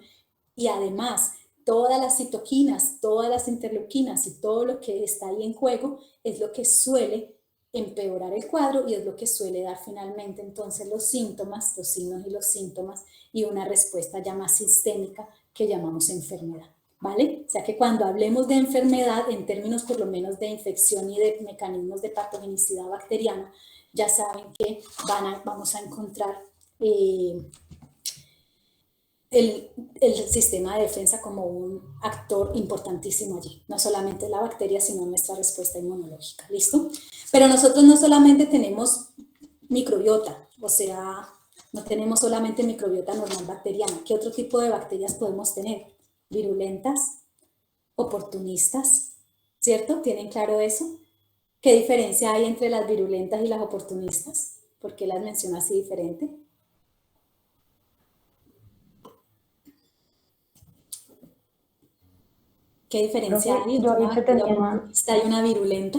y además todas las citoquinas, todas las interleuquinas y todo lo que está ahí en juego es lo que suele empeorar el cuadro y es lo que suele dar finalmente entonces los síntomas, los signos y los síntomas, y una respuesta ya más sistémica que llamamos enfermedad, ¿vale? O sea que cuando hablemos de enfermedad, en términos por lo menos de infección y de mecanismos de patogenicidad bacteriana, ya saben que vamos a encontrar el sistema de defensa como un actor importantísimo allí. No solamente la bacteria, sino nuestra respuesta inmunológica. ¿Listo? Pero nosotros no solamente tenemos microbiota, o sea, no tenemos solamente microbiota normal bacteriana. ¿Qué otro tipo de bacterias podemos tener? Virulentas, oportunistas, ¿cierto? ¿Tienen claro eso? ¿Qué diferencia hay entre las virulentas y las oportunistas? ¿Por qué las menciono así diferente? ¿Qué diferencia hay entre una bacteria oportunista y una virulenta?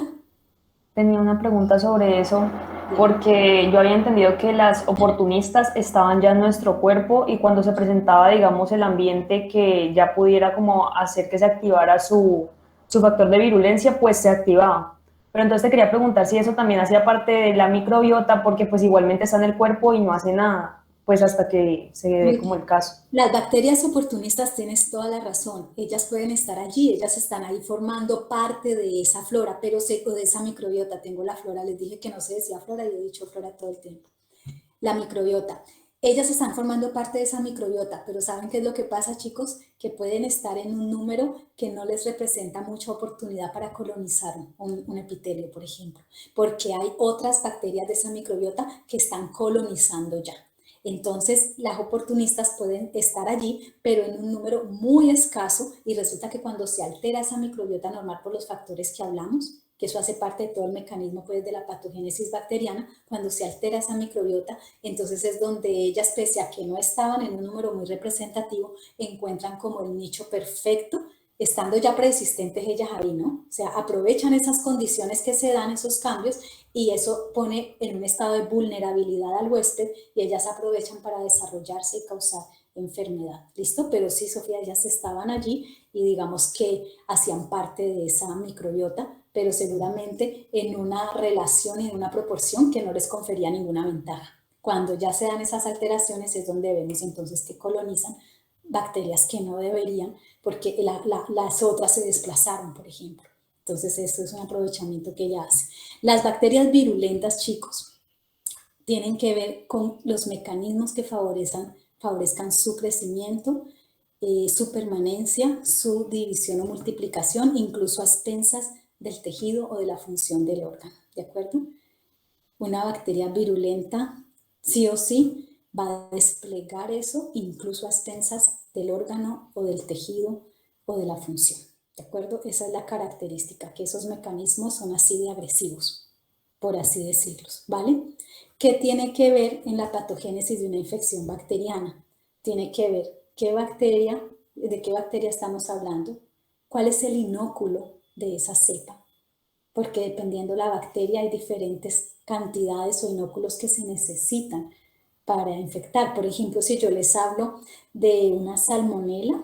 Tenía una pregunta sobre eso, porque yo había entendido que las oportunistas estaban ya en nuestro cuerpo y cuando se presentaba, digamos, el ambiente que ya pudiera como hacer que se activara su factor de virulencia, pues se activaba. Pero entonces te quería preguntar si eso también hacía parte de la microbiota, porque pues igualmente está en el cuerpo y no hace nada, pues hasta que se dé como el caso. Las bacterias oportunistas, tienes toda la razón, ellas pueden estar allí, ellas están ahí formando parte de esa flora, pero de esa microbiota. Tengo la flora, les dije que no se decía flora y he dicho flora todo el tiempo. La microbiota, ellas están formando parte de esa microbiota, pero ¿saben qué es lo que pasa, chicos? Que pueden estar en un número que no les representa mucha oportunidad para colonizar un epitelio, por ejemplo, porque hay otras bacterias de esa microbiota que están colonizando ya. Entonces, las oportunistas pueden estar allí, pero en un número muy escaso, y resulta que cuando se altera esa microbiota normal por los factores que hablamos, que eso hace parte de todo el mecanismo pues, de la patogénesis bacteriana, cuando se altera esa microbiota, entonces es donde ellas, pese a que no estaban en un número muy representativo, encuentran como el nicho perfecto, estando ya preexistentes ellas ahí, ¿no? O sea, aprovechan esas condiciones que se dan, esos cambios, y eso pone en un estado de vulnerabilidad al huésped y ellas aprovechan para desarrollarse y causar enfermedad. ¿Listo? Pero sí, Sofía, ellas estaban allí y digamos que hacían parte de esa microbiota, pero seguramente en una relación y en una proporción que no les confería ninguna ventaja. Cuando ya se dan esas alteraciones es donde vemos entonces que colonizan bacterias que no deberían, porque las otras se desplazaron, por ejemplo. Entonces, eso es un aprovechamiento que ella hace. Las bacterias virulentas, chicos, tienen que ver con los mecanismos que favorezcan su crecimiento, su permanencia, su división o multiplicación, incluso a expensas del tejido o de la función del órgano, ¿de acuerdo? Una bacteria virulenta, sí o sí, va a desplegar eso, incluso a expensas del órgano o del tejido o de la función. ¿De acuerdo? Esa es la característica, que esos mecanismos son así de agresivos, por así decirlos, ¿vale? ¿Qué tiene que ver en la patogénesis de una infección bacteriana? Tiene que ver de qué bacteria estamos hablando, cuál es el inóculo de esa cepa, porque dependiendo de la bacteria hay diferentes cantidades o inóculos que se necesitan para infectar. Por ejemplo, si yo les hablo de una salmonela,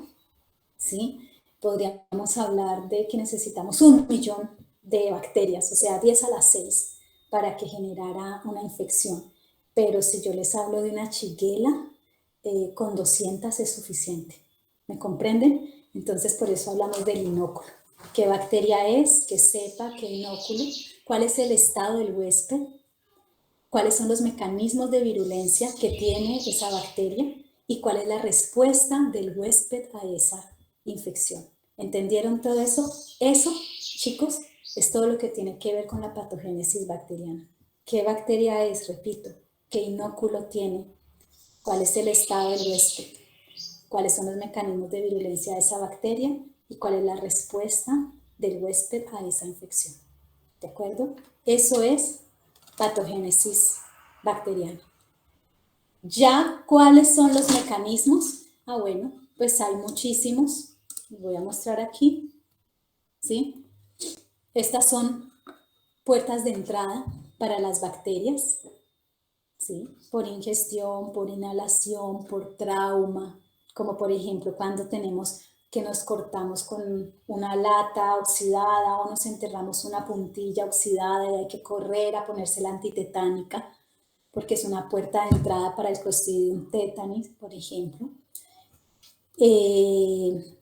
¿sí? Podríamos hablar de que necesitamos 1 millón de bacterias, o sea, 10 a la 6, para que generara una infección. Pero si yo les hablo de una shigella, con 200 es suficiente. ¿Me comprenden? Entonces, por eso hablamos del inóculo. ¿Qué bacteria es? ¿Qué cepa? ¿Qué inóculo? ¿Cuál es el estado del huésped? ¿Cuáles son los mecanismos de virulencia que tiene esa bacteria? ¿Y cuál es la respuesta del huésped a esa infección? ¿Entendieron todo eso? Eso, chicos, es todo lo que tiene que ver con la patogénesis bacteriana. ¿Qué bacteria es? Repito, ¿qué inóculo tiene? ¿Cuál es el estado del huésped? ¿Cuáles son los mecanismos de virulencia de esa bacteria? ¿Y cuál es la respuesta del huésped a esa infección? ¿De acuerdo? Eso es patogénesis bacteriana. ¿Ya cuáles son los mecanismos? Bueno, pues hay muchísimos. Les voy a mostrar aquí. ¿Sí? Estas son puertas de entrada para las bacterias. ¿Sí? Por ingestión, por inhalación, por trauma, como por ejemplo cuando tenemos que nos cortamos con una lata oxidada o nos enterramos una puntilla oxidada y hay que correr a ponerse la antitetánica porque es una puerta de entrada para el Clostridium tetanus, por ejemplo.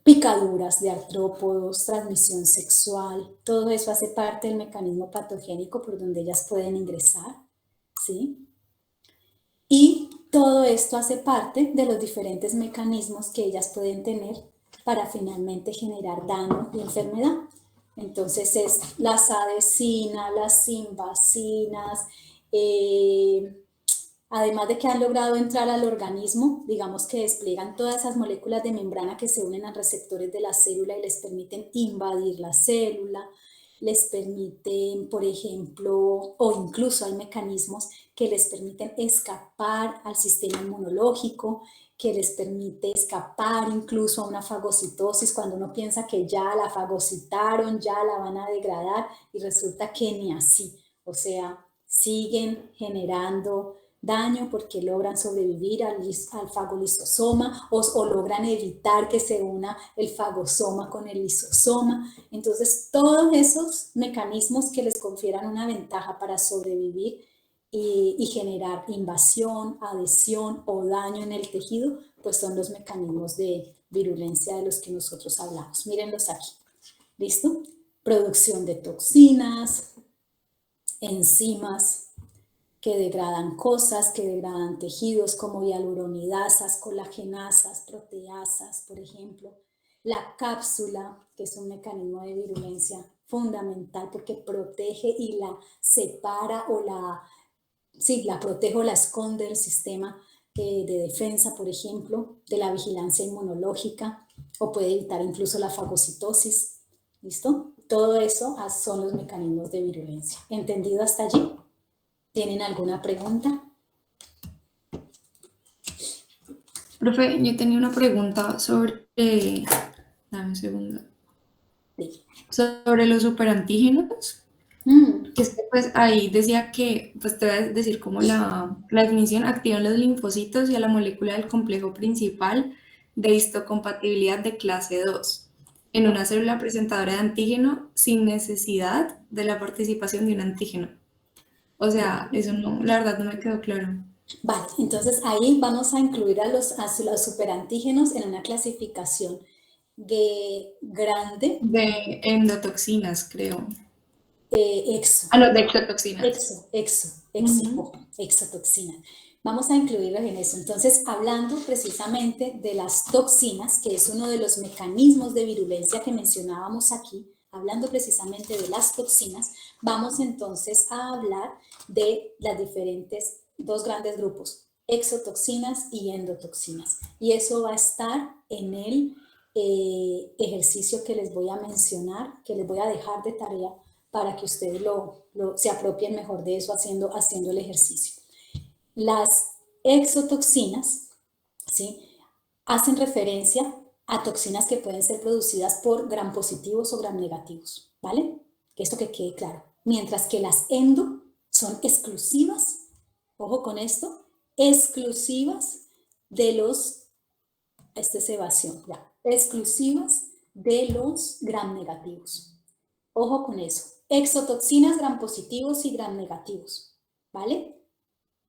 Picaduras de artrópodos, transmisión sexual, todo eso hace parte del mecanismo patogénico por donde ellas pueden ingresar, ¿sí? Y todo esto hace parte de los diferentes mecanismos que ellas pueden tener para finalmente generar daño y enfermedad. Entonces es las adhesinas, las simvacinas, además de que han logrado entrar al organismo, digamos que despliegan todas esas moléculas de membrana que se unen a receptores de la célula y les permiten invadir la célula, les permiten, por ejemplo, o incluso hay mecanismos que les permiten escapar al sistema inmunológico, que les permite escapar incluso a una fagocitosis cuando uno piensa que ya la fagocitaron, ya la van a degradar y resulta que ni así. O sea, siguen generando daño porque logran sobrevivir al fagolisosoma o logran evitar que se una el fagosoma con el lisosoma. Entonces, todos esos mecanismos que les confieran una ventaja para sobrevivir y generar invasión, adhesión o daño en el tejido, pues son los mecanismos de virulencia de los que nosotros hablamos. Mírenlos aquí. ¿Listo? Producción de toxinas, enzimas que degradan cosas, que degradan tejidos como hialuronidasas, colagenasas, proteasas, por ejemplo. La cápsula, que es un mecanismo de virulencia fundamental porque protege y la separa o la protege o la esconde del sistema de defensa, por ejemplo, de la vigilancia inmunológica o puede evitar incluso la fagocitosis. ¿Listo? Todo eso son los mecanismos de virulencia. ¿Entendido hasta allí? ¿Tienen alguna pregunta? Profe, yo tenía una pregunta sobre, dame un segundo, Sí. sobre los superantígenos. Que es que pues ahí decía que, pues te voy a decir como la definición, activan los linfocitos y a la molécula del complejo principal de histocompatibilidad de clase 2 en una célula presentadora de antígeno sin necesidad de la participación de un antígeno. O sea, eso no, la verdad no me quedó claro. Vale, entonces ahí vamos a incluir a los superantígenos en una clasificación de grande. De endotoxinas, creo. Exo. No, de exotoxinas. Exotoxinas. Vamos a incluirlos en eso. Entonces, hablando precisamente de las toxinas, que es uno de los mecanismos de virulencia que mencionábamos aquí, hablando precisamente de las toxinas, vamos entonces a hablar de las diferentes, dos grandes grupos, exotoxinas y endotoxinas. Y eso va a estar en el ejercicio que les voy a mencionar, que les voy a dejar de tarea para que ustedes se apropien mejor de eso haciendo el ejercicio. Las exotoxinas, ¿sí?, hacen referencia a toxinas que pueden ser producidas por gram positivos o gram negativos, ¿vale? Esto que quede claro. Mientras que las endo son exclusivas, ojo con esto, exclusivas de los, exclusivas de los gram negativos. Ojo con eso. Exotoxinas gram positivos y gram negativos, ¿vale?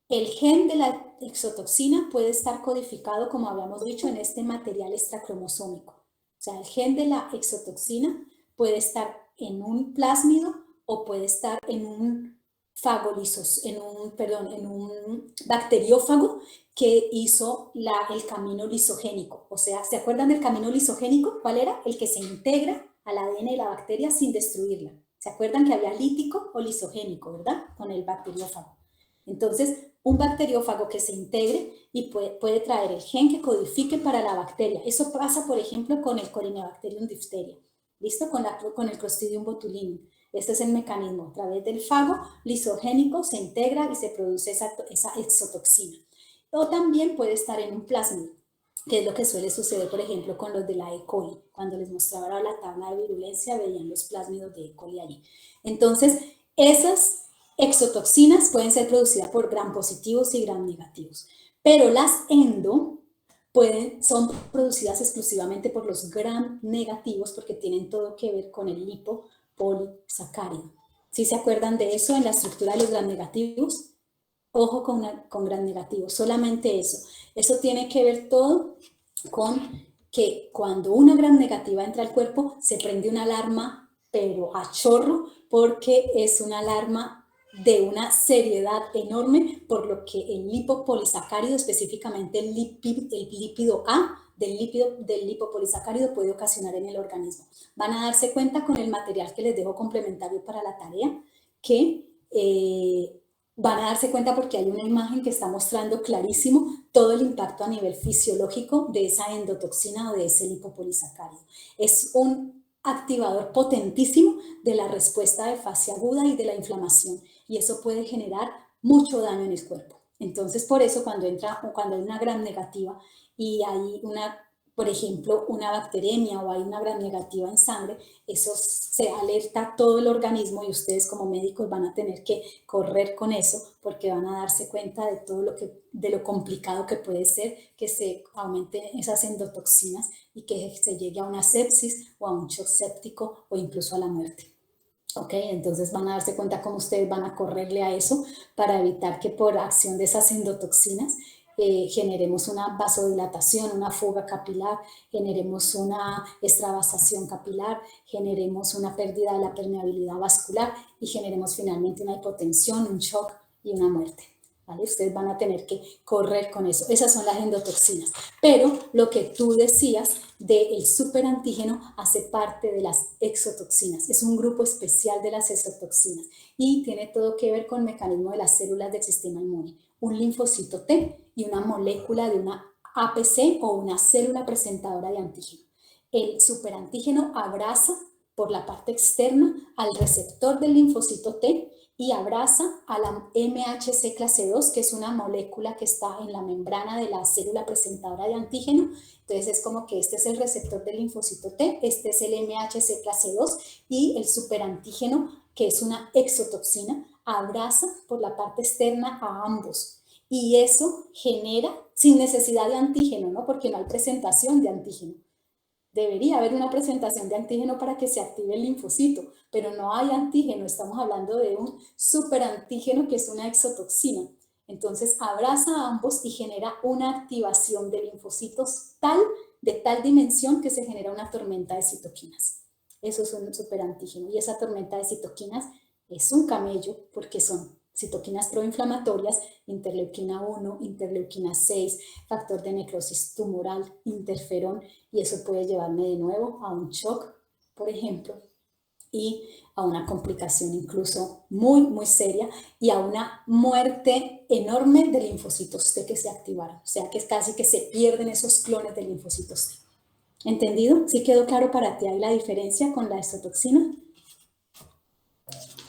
El gen de la exotoxina puede estar codificado, como habíamos dicho, en este material extracromosómico. O sea, el gen de la exotoxina puede estar en un plásmido o puede estar en un en un bacteriófago que hizo el camino lisogénico. O sea, ¿se acuerdan del camino lisogénico? ¿Cuál era? El que se integra al ADN de la bacteria sin destruirla. ¿Se acuerdan que había lítico o lisogénico, verdad? Con el bacteriófago. Entonces, un bacteriófago que se integre y puede traer el gen que codifique para la bacteria. Eso pasa, por ejemplo, con el Corynebacterium diphtheria. ¿Listo? Con el Clostridium botulinum. Este es el mecanismo. A través del fago lisogénico se integra y se produce esa exotoxina. O también puede estar en un plásmido, que es lo que suele suceder, por ejemplo, con los de la E. coli. Cuando les mostraba la tabla de virulencia, veían los plásmidos de E. coli allí. Entonces, esas exotoxinas pueden ser producidas por gram positivos y gram negativos. Pero las endo son producidas exclusivamente por los gram negativos porque tienen todo que ver con el lipopolisacárido. ¿Sí se acuerdan de eso en la estructura de los gram negativos? Ojo con gram negativos, solamente eso. Eso tiene que ver todo con que cuando una gram negativa entra al cuerpo se prende una alarma, pero a chorro, porque es una alarma de una seriedad enorme, por lo que el lipopolisacárido, específicamente el lípido A del lipopolisacárido, puede ocasionar en el organismo. Van a darse cuenta con el material que les dejo complementario para la tarea, que van a darse cuenta porque hay una imagen que está mostrando clarísimo todo el impacto a nivel fisiológico de esa endotoxina o de ese lipopolisacárido. Es un activador potentísimo de la respuesta de fase aguda y de la inflamación, y eso puede generar mucho daño en el cuerpo. Entonces, por eso cuando hay una gram negativa y hay por ejemplo, una bacteremia o hay una gram negativa en sangre, eso se alerta a todo el organismo y ustedes como médicos van a tener que correr con eso porque van a darse cuenta de todo de lo complicado que puede ser que se aumenten esas endotoxinas y que se llegue a una sepsis o a un shock séptico o incluso a la muerte. ¿Ok? Entonces van a darse cuenta cómo ustedes van a correrle a eso para evitar que por acción de esas endotoxinas generemos una vasodilatación, una fuga capilar, generemos una extravasación capilar, generemos una pérdida de la permeabilidad vascular y generemos finalmente una hipotensión, un shock y una muerte. ¿Vale? Ustedes van a tener que correr con eso. Esas son las endotoxinas. Pero lo que tú decías del superantígeno hace parte de las exotoxinas. Es un grupo especial de las exotoxinas y tiene todo que ver con el mecanismo de las células del sistema inmune. Un linfocito T y una molécula de una APC o una célula presentadora de antígeno. El superantígeno abraza por la parte externa al receptor del linfocito T y abraza a la MHC clase 2, que es una molécula que está en la membrana de la célula presentadora de antígeno. Entonces es como que este es el receptor del linfocito T, este es el MHC clase 2 y el superantígeno, que es una exotoxina, abraza por la parte externa a ambos. Y eso genera, sin necesidad de antígeno, ¿no? Porque no hay presentación de antígeno. Debería haber una presentación de antígeno para que se active el linfocito, pero no hay antígeno, estamos hablando de un superantígeno que es una exotoxina. Entonces abraza a ambos y genera una activación de linfocitos de tal dimensión que se genera una tormenta de citoquinas. Eso es un superantígeno y esa tormenta de citoquinas es un camello porque son citoquinas proinflamatorias, interleuquina 1, interleuquina 6, factor de necrosis tumoral, interferón, y eso puede llevarme de nuevo a un shock, por ejemplo, y a una complicación incluso muy, muy seria y a una muerte enorme de linfocitos T que se activaron. O sea que es casi que se pierden esos clones de linfocitos T. ¿Entendido? ¿Sí quedó claro para ti ahí la diferencia con la exotoxina?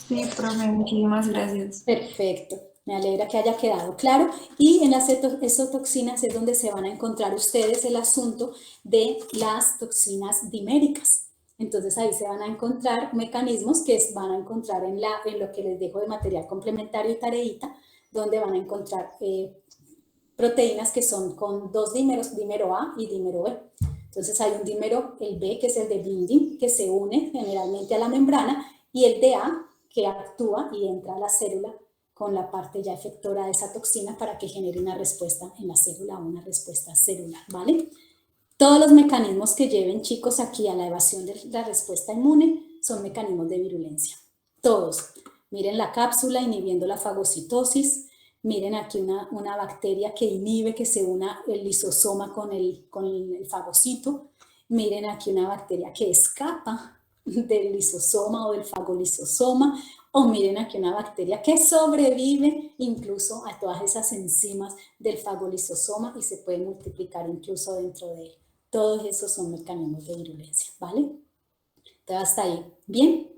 Sí, profe, muchísimas gracias. Perfecto, me alegra que haya quedado claro. Y en las exotoxinas es donde se van a encontrar ustedes el asunto de las toxinas diméricas. Entonces ahí se van a encontrar mecanismos que van a encontrar en lo que les dejo de material complementario y tareita, donde van a encontrar proteínas que son con dos dímeros, dímero A y dímero B. Entonces hay un dímero, el B, que es el de binding, que se une generalmente a la membrana, y el de A, que actúa y entra a la célula con la parte ya efectora de esa toxina para que genere una respuesta en la célula, una respuesta celular, ¿vale? Todos los mecanismos que lleven, chicos, aquí a la evasión de la respuesta inmune son mecanismos de virulencia. Todos. Miren la cápsula inhibiendo la fagocitosis. Miren aquí una bacteria que inhibe que se una el lisosoma con el fagocito. Miren aquí una bacteria que escapa del lisosoma o del fagolisosoma. O miren aquí una bacteria que sobrevive incluso a todas esas enzimas del fagolisosoma y se puede multiplicar incluso dentro de él. Todos esos son mecanismos de virulencia, ¿vale? Entonces, hasta ahí. ¿Bien?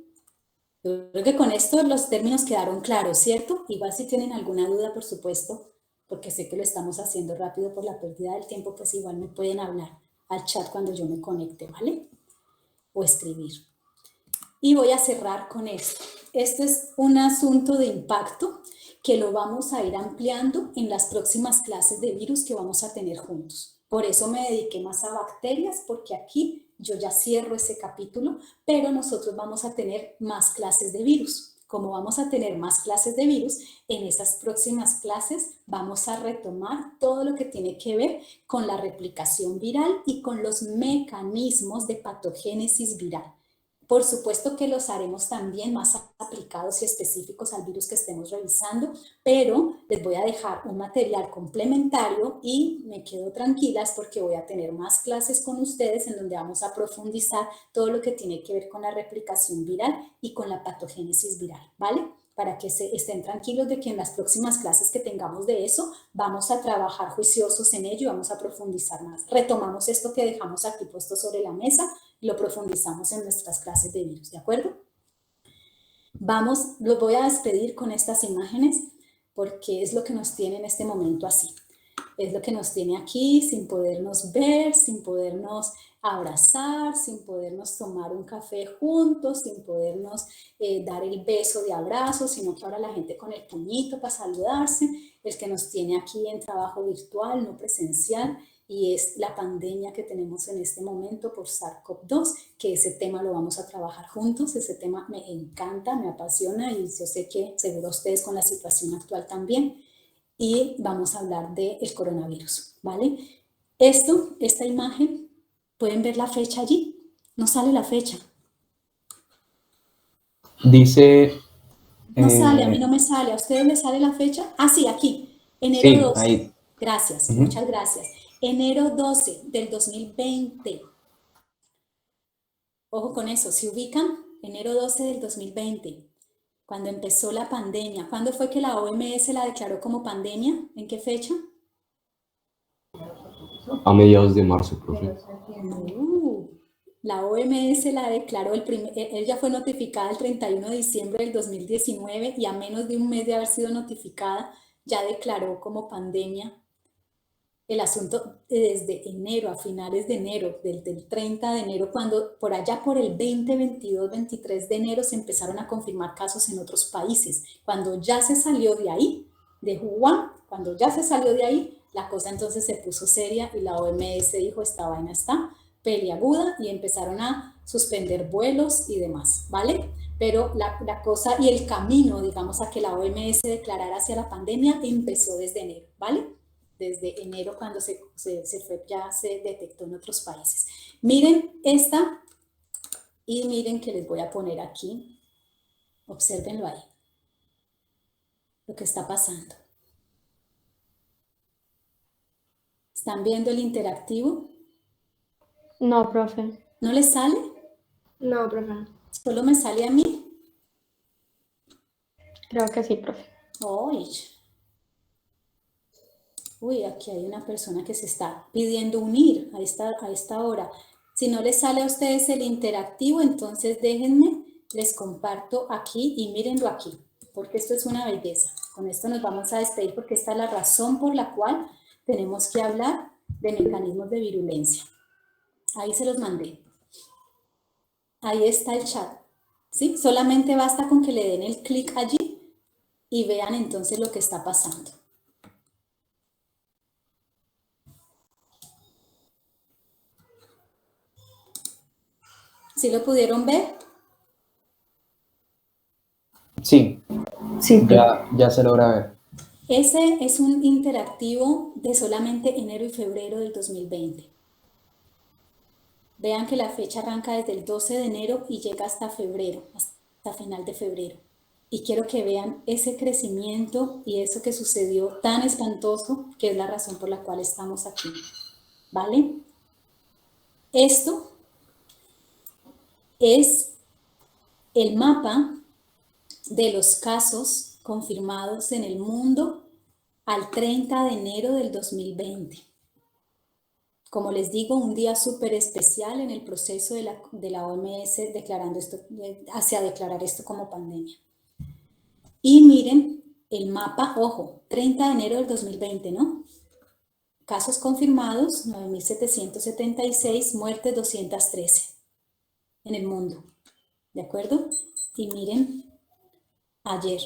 Yo creo que con esto los términos quedaron claros, ¿cierto? Igual si tienen alguna duda, por supuesto, porque sé que lo estamos haciendo rápido por la pérdida del tiempo, pues igual me pueden hablar al chat cuando yo me conecte, ¿vale? O escribir. Y voy a cerrar con esto. Esto es un asunto de impacto que lo vamos a ir ampliando en las próximas clases de virus que vamos a tener juntos. Por eso me dediqué más a bacterias, porque aquí yo ya cierro ese capítulo, pero nosotros vamos a tener más clases de virus. Como vamos a tener más clases de virus, en esas próximas clases vamos a retomar todo lo que tiene que ver con la replicación viral y con los mecanismos de patogénesis viral. Por supuesto que los haremos también más aplicados y específicos al virus que estemos revisando, pero les voy a dejar un material complementario y me quedo tranquilas porque voy a tener más clases con ustedes en donde vamos a profundizar todo lo que tiene que ver con la replicación viral y con la patogénesis viral, ¿vale? Para que estén tranquilos de que en las próximas clases que tengamos de eso, vamos a trabajar juiciosos en ello y vamos a profundizar más. Retomamos esto que dejamos aquí puesto sobre la mesa y lo profundizamos en nuestras clases de virus, ¿de acuerdo? Los voy a despedir con estas imágenes porque es lo que nos tiene en este momento así. Es lo que nos tiene aquí sin podernos ver, sin podernos abrazar, sin podernos tomar un café juntos, sin podernos dar el beso de abrazo, sino que ahora la gente con el puñito para saludarse, el que nos tiene aquí en trabajo virtual, no presencial, y es la pandemia que tenemos en este momento por SARS-CoV-2, que ese tema lo vamos a trabajar juntos. Ese tema me encanta, me apasiona y yo sé que seguro ustedes con la situación actual también. Y vamos a hablar del coronavirus, ¿vale? Esta imagen, ¿pueden ver la fecha allí? No sale la fecha. Dice... No sale, a mí no me sale. ¿A ustedes les sale la fecha? Ah, sí, aquí, enero Sí, 12. ahí. Gracias, muchas gracias. Enero 12 del 2020. Ojo con eso, ¿se ubican? Enero 12 del 2020, cuando empezó la pandemia. ¿Cuándo fue que la OMS la declaró como pandemia? ¿En qué fecha? A mediados de marzo, profe. La OMS la declaró, ella fue notificada el 31 de diciembre del 2019 y a menos de un mes de haber sido notificada, ya declaró como pandemia el asunto desde enero, a finales de enero, del 30 de enero, cuando por allá por el 20, 22, 23 de enero se empezaron a confirmar casos en otros países. Cuando ya se salió de ahí, de Wuhan, cuando ya se salió de ahí, la cosa entonces se puso seria y la OMS dijo, esta vaina está peliaguda, y empezaron a suspender vuelos y demás, ¿vale? Pero la cosa y el camino, digamos, a que la OMS declarara hacia la pandemia empezó desde enero, ¿vale? Desde enero cuando ya se detectó en otros países. Miren esta y miren que les voy a poner aquí, obsérvenlo ahí, lo que está pasando. ¿Están viendo el interactivo? No, profe. ¿No les sale? No, profe. ¿Solo me sale a mí? Creo que sí, profe. Uy, aquí hay una persona que se está pidiendo unir a esta hora. Si no les sale a ustedes el interactivo, entonces déjenme, les comparto aquí y mírenlo aquí, porque esto es una belleza. Con esto nos vamos a despedir porque esta es la razón por la cual tenemos que hablar de mecanismos de virulencia. Ahí se los mandé. Ahí está el chat. ¿Sí? Solamente basta con que le den el clic allí y vean entonces lo que está pasando. ¿Sí lo pudieron ver? Sí, sí. Ya se logra ver. Ese es un interactivo de solamente enero y febrero del 2020. Vean que la fecha arranca desde el 12 de enero y llega hasta febrero, hasta final de febrero. Y quiero que vean ese crecimiento y eso que sucedió tan espantoso, que es la razón por la cual estamos aquí, ¿vale? Esto es el mapa de los casos confirmados en el mundo al 30 de enero del 2020. Como les digo, un día súper especial en el proceso de la OMS hacia declarar esto como pandemia. Y miren el mapa, ojo, 30 de enero del 2020, ¿no? Casos confirmados, 9.776, muertes 213 en el mundo, ¿de acuerdo? Y miren, ayer.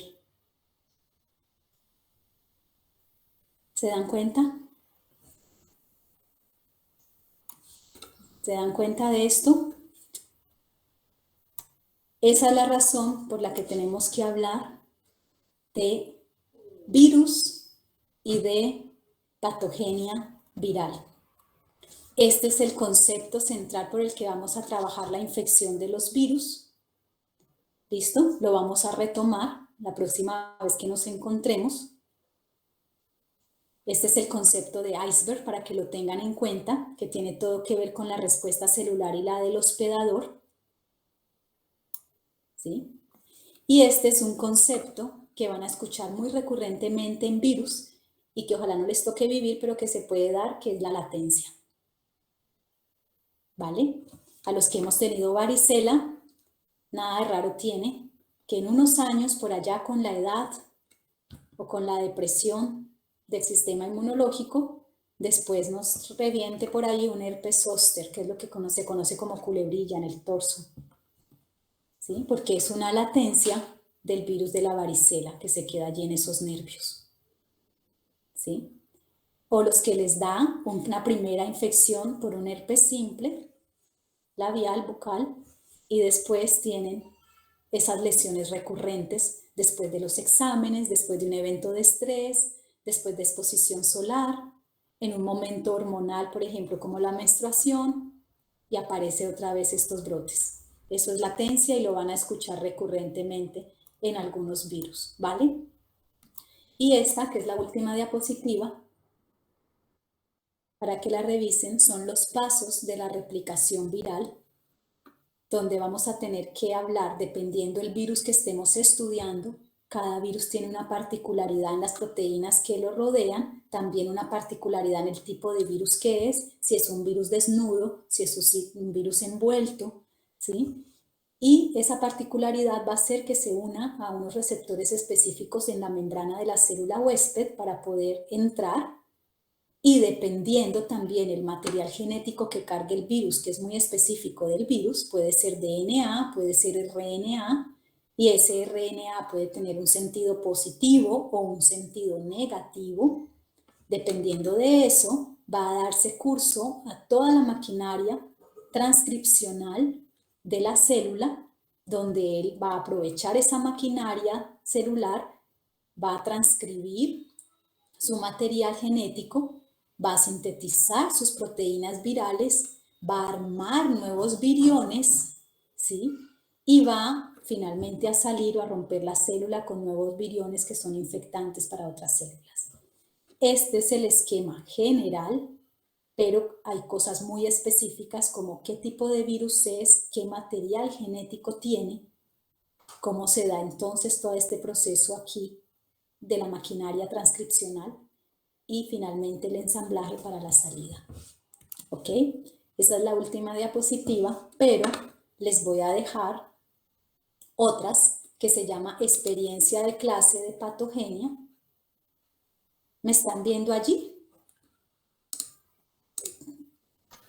¿Se dan cuenta? ¿Se dan cuenta de esto? Esa es la razón por la que tenemos que hablar de virus y de patogenia viral. Este es el concepto central por el que vamos a trabajar la infección de los virus. ¿Listo? Lo vamos a retomar la próxima vez que nos encontremos. Este es el concepto de iceberg para que lo tengan en cuenta, que tiene todo que ver con la respuesta celular y la del hospedador. ¿Sí? Y este es un concepto que van a escuchar muy recurrentemente en virus y que ojalá no les toque vivir, pero que se puede dar, que es la latencia. ¿Vale? A los que hemos tenido varicela, nada de raro tiene que en unos años, por allá con la edad o con la depresión del sistema inmunológico, después nos reviente por ahí un herpes zóster, que es lo que se conoce como culebrilla en el torso. ¿Sí? Porque es una latencia del virus de la varicela que se queda allí en esos nervios. ¿Sí? O los que les da una primera infección por un herpes simple, labial, bucal, y después tienen esas lesiones recurrentes después de los exámenes, después de un evento de estrés, después de exposición solar, en un momento hormonal, por ejemplo, como la menstruación, y aparece otra vez estos brotes. Eso es latencia y lo van a escuchar recurrentemente en algunos virus, ¿vale? Y esta, que es la última diapositiva, para que la revisen, son los pasos de la replicación viral, donde vamos a tener que hablar, dependiendo del virus que estemos estudiando. Cada virus tiene una particularidad en las proteínas que lo rodean, también una particularidad en el tipo de virus que es, si es un virus desnudo, si es un virus envuelto, ¿sí? Y esa particularidad va a hacer que se una a unos receptores específicos en la membrana de la célula huésped para poder entrar, y dependiendo también el material genético que cargue el virus, que es muy específico del virus, puede ser DNA, puede ser RNA, y ese RNA puede tener un sentido positivo o un sentido negativo. Dependiendo de eso, va a darse curso a toda la maquinaria transcripcional de la célula, donde él va a aprovechar esa maquinaria celular, va a transcribir su material genético, va a sintetizar sus proteínas virales, va a armar nuevos viriones, ¿sí? Y va finalmente a salir o a romper la célula con nuevos viriones que son infectantes para otras células. Este es el esquema general, pero hay cosas muy específicas como qué tipo de virus es, qué material genético tiene, cómo se da entonces todo este proceso aquí de la maquinaria transcripcional y finalmente el ensamblaje para la salida. ¿Ok? Esa es la última diapositiva, pero les voy a dejar otras que se llama experiencia de clase de patogenia. ¿Me están viendo allí?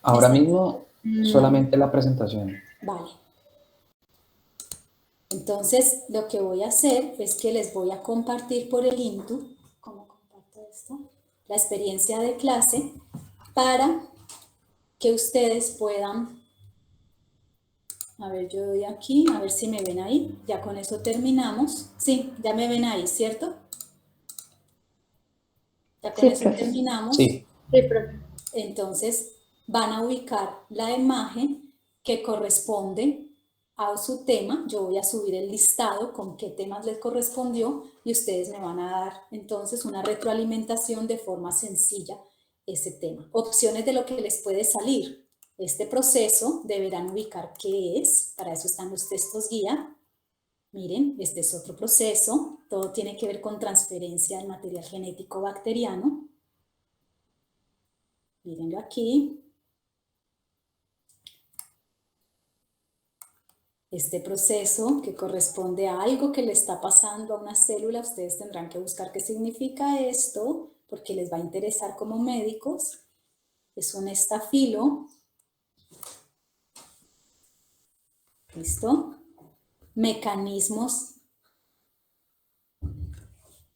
Ahora mismo solamente la presentación. Vale. Entonces, lo que voy a hacer es que les voy a compartir por el Intu, ¿cómo comparto esto? La experiencia de clase para que ustedes puedan, a ver, yo doy aquí, a ver si me ven ahí, ya con eso terminamos. Sí, ya me ven ahí, ¿cierto? Ya con eso terminamos. Sí. Sí, profe. Entonces van a ubicar la imagen que corresponde a su tema, yo voy a subir el listado con qué temas les correspondió y ustedes me van a dar entonces una retroalimentación de forma sencilla ese tema. Opciones de lo que les puede salir. Este proceso deberán ubicar qué es, para eso están los textos guía. Miren, este es otro proceso, todo tiene que ver con transferencia del material genético bacteriano. Mírenlo aquí. Este proceso que corresponde a algo que le está pasando a una célula, ustedes tendrán que buscar qué significa esto, porque les va a interesar como médicos. Es un estafilo. ¿Listo? Mecanismos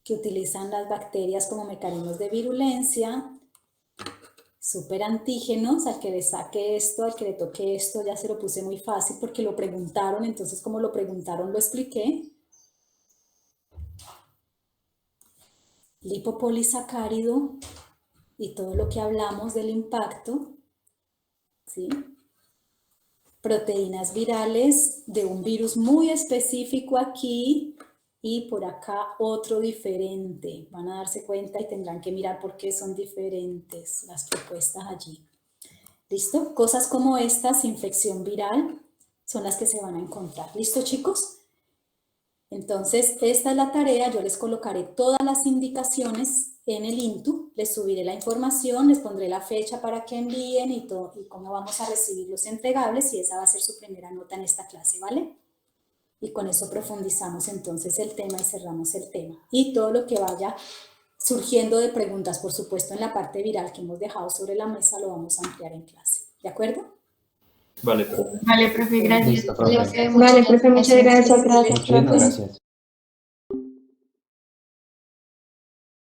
que utilizan las bacterias como mecanismos de virulencia. Superantígenos, al que le saque esto, al que le toque esto, ya se lo puse muy fácil porque lo preguntaron, entonces como lo preguntaron lo expliqué. Lipopolisacárido y todo lo que hablamos del impacto, ¿sí? Proteínas virales de un virus muy específico aquí y por acá otro diferente. Van a darse cuenta y tendrán que mirar por qué son diferentes las propuestas allí. ¿Listo? Cosas como estas, infección viral, son las que se van a encontrar. ¿Listo, chicos? Entonces, esta es la tarea. Yo les colocaré todas las indicaciones en el INTU, les subiré la información, les pondré la fecha para que envíen y cómo vamos a recibir los entregables y esa va a ser su primera nota en esta clase, ¿vale? Y con eso profundizamos entonces el tema y cerramos el tema. Y todo lo que vaya surgiendo de preguntas, por supuesto, en la parte viral que hemos dejado sobre la mesa, lo vamos a ampliar en clase. ¿De acuerdo? Vale, profe. Vale, profe, gracias. Listo, profe. Vale, profe, muchas gracias. Muchísimas gracias.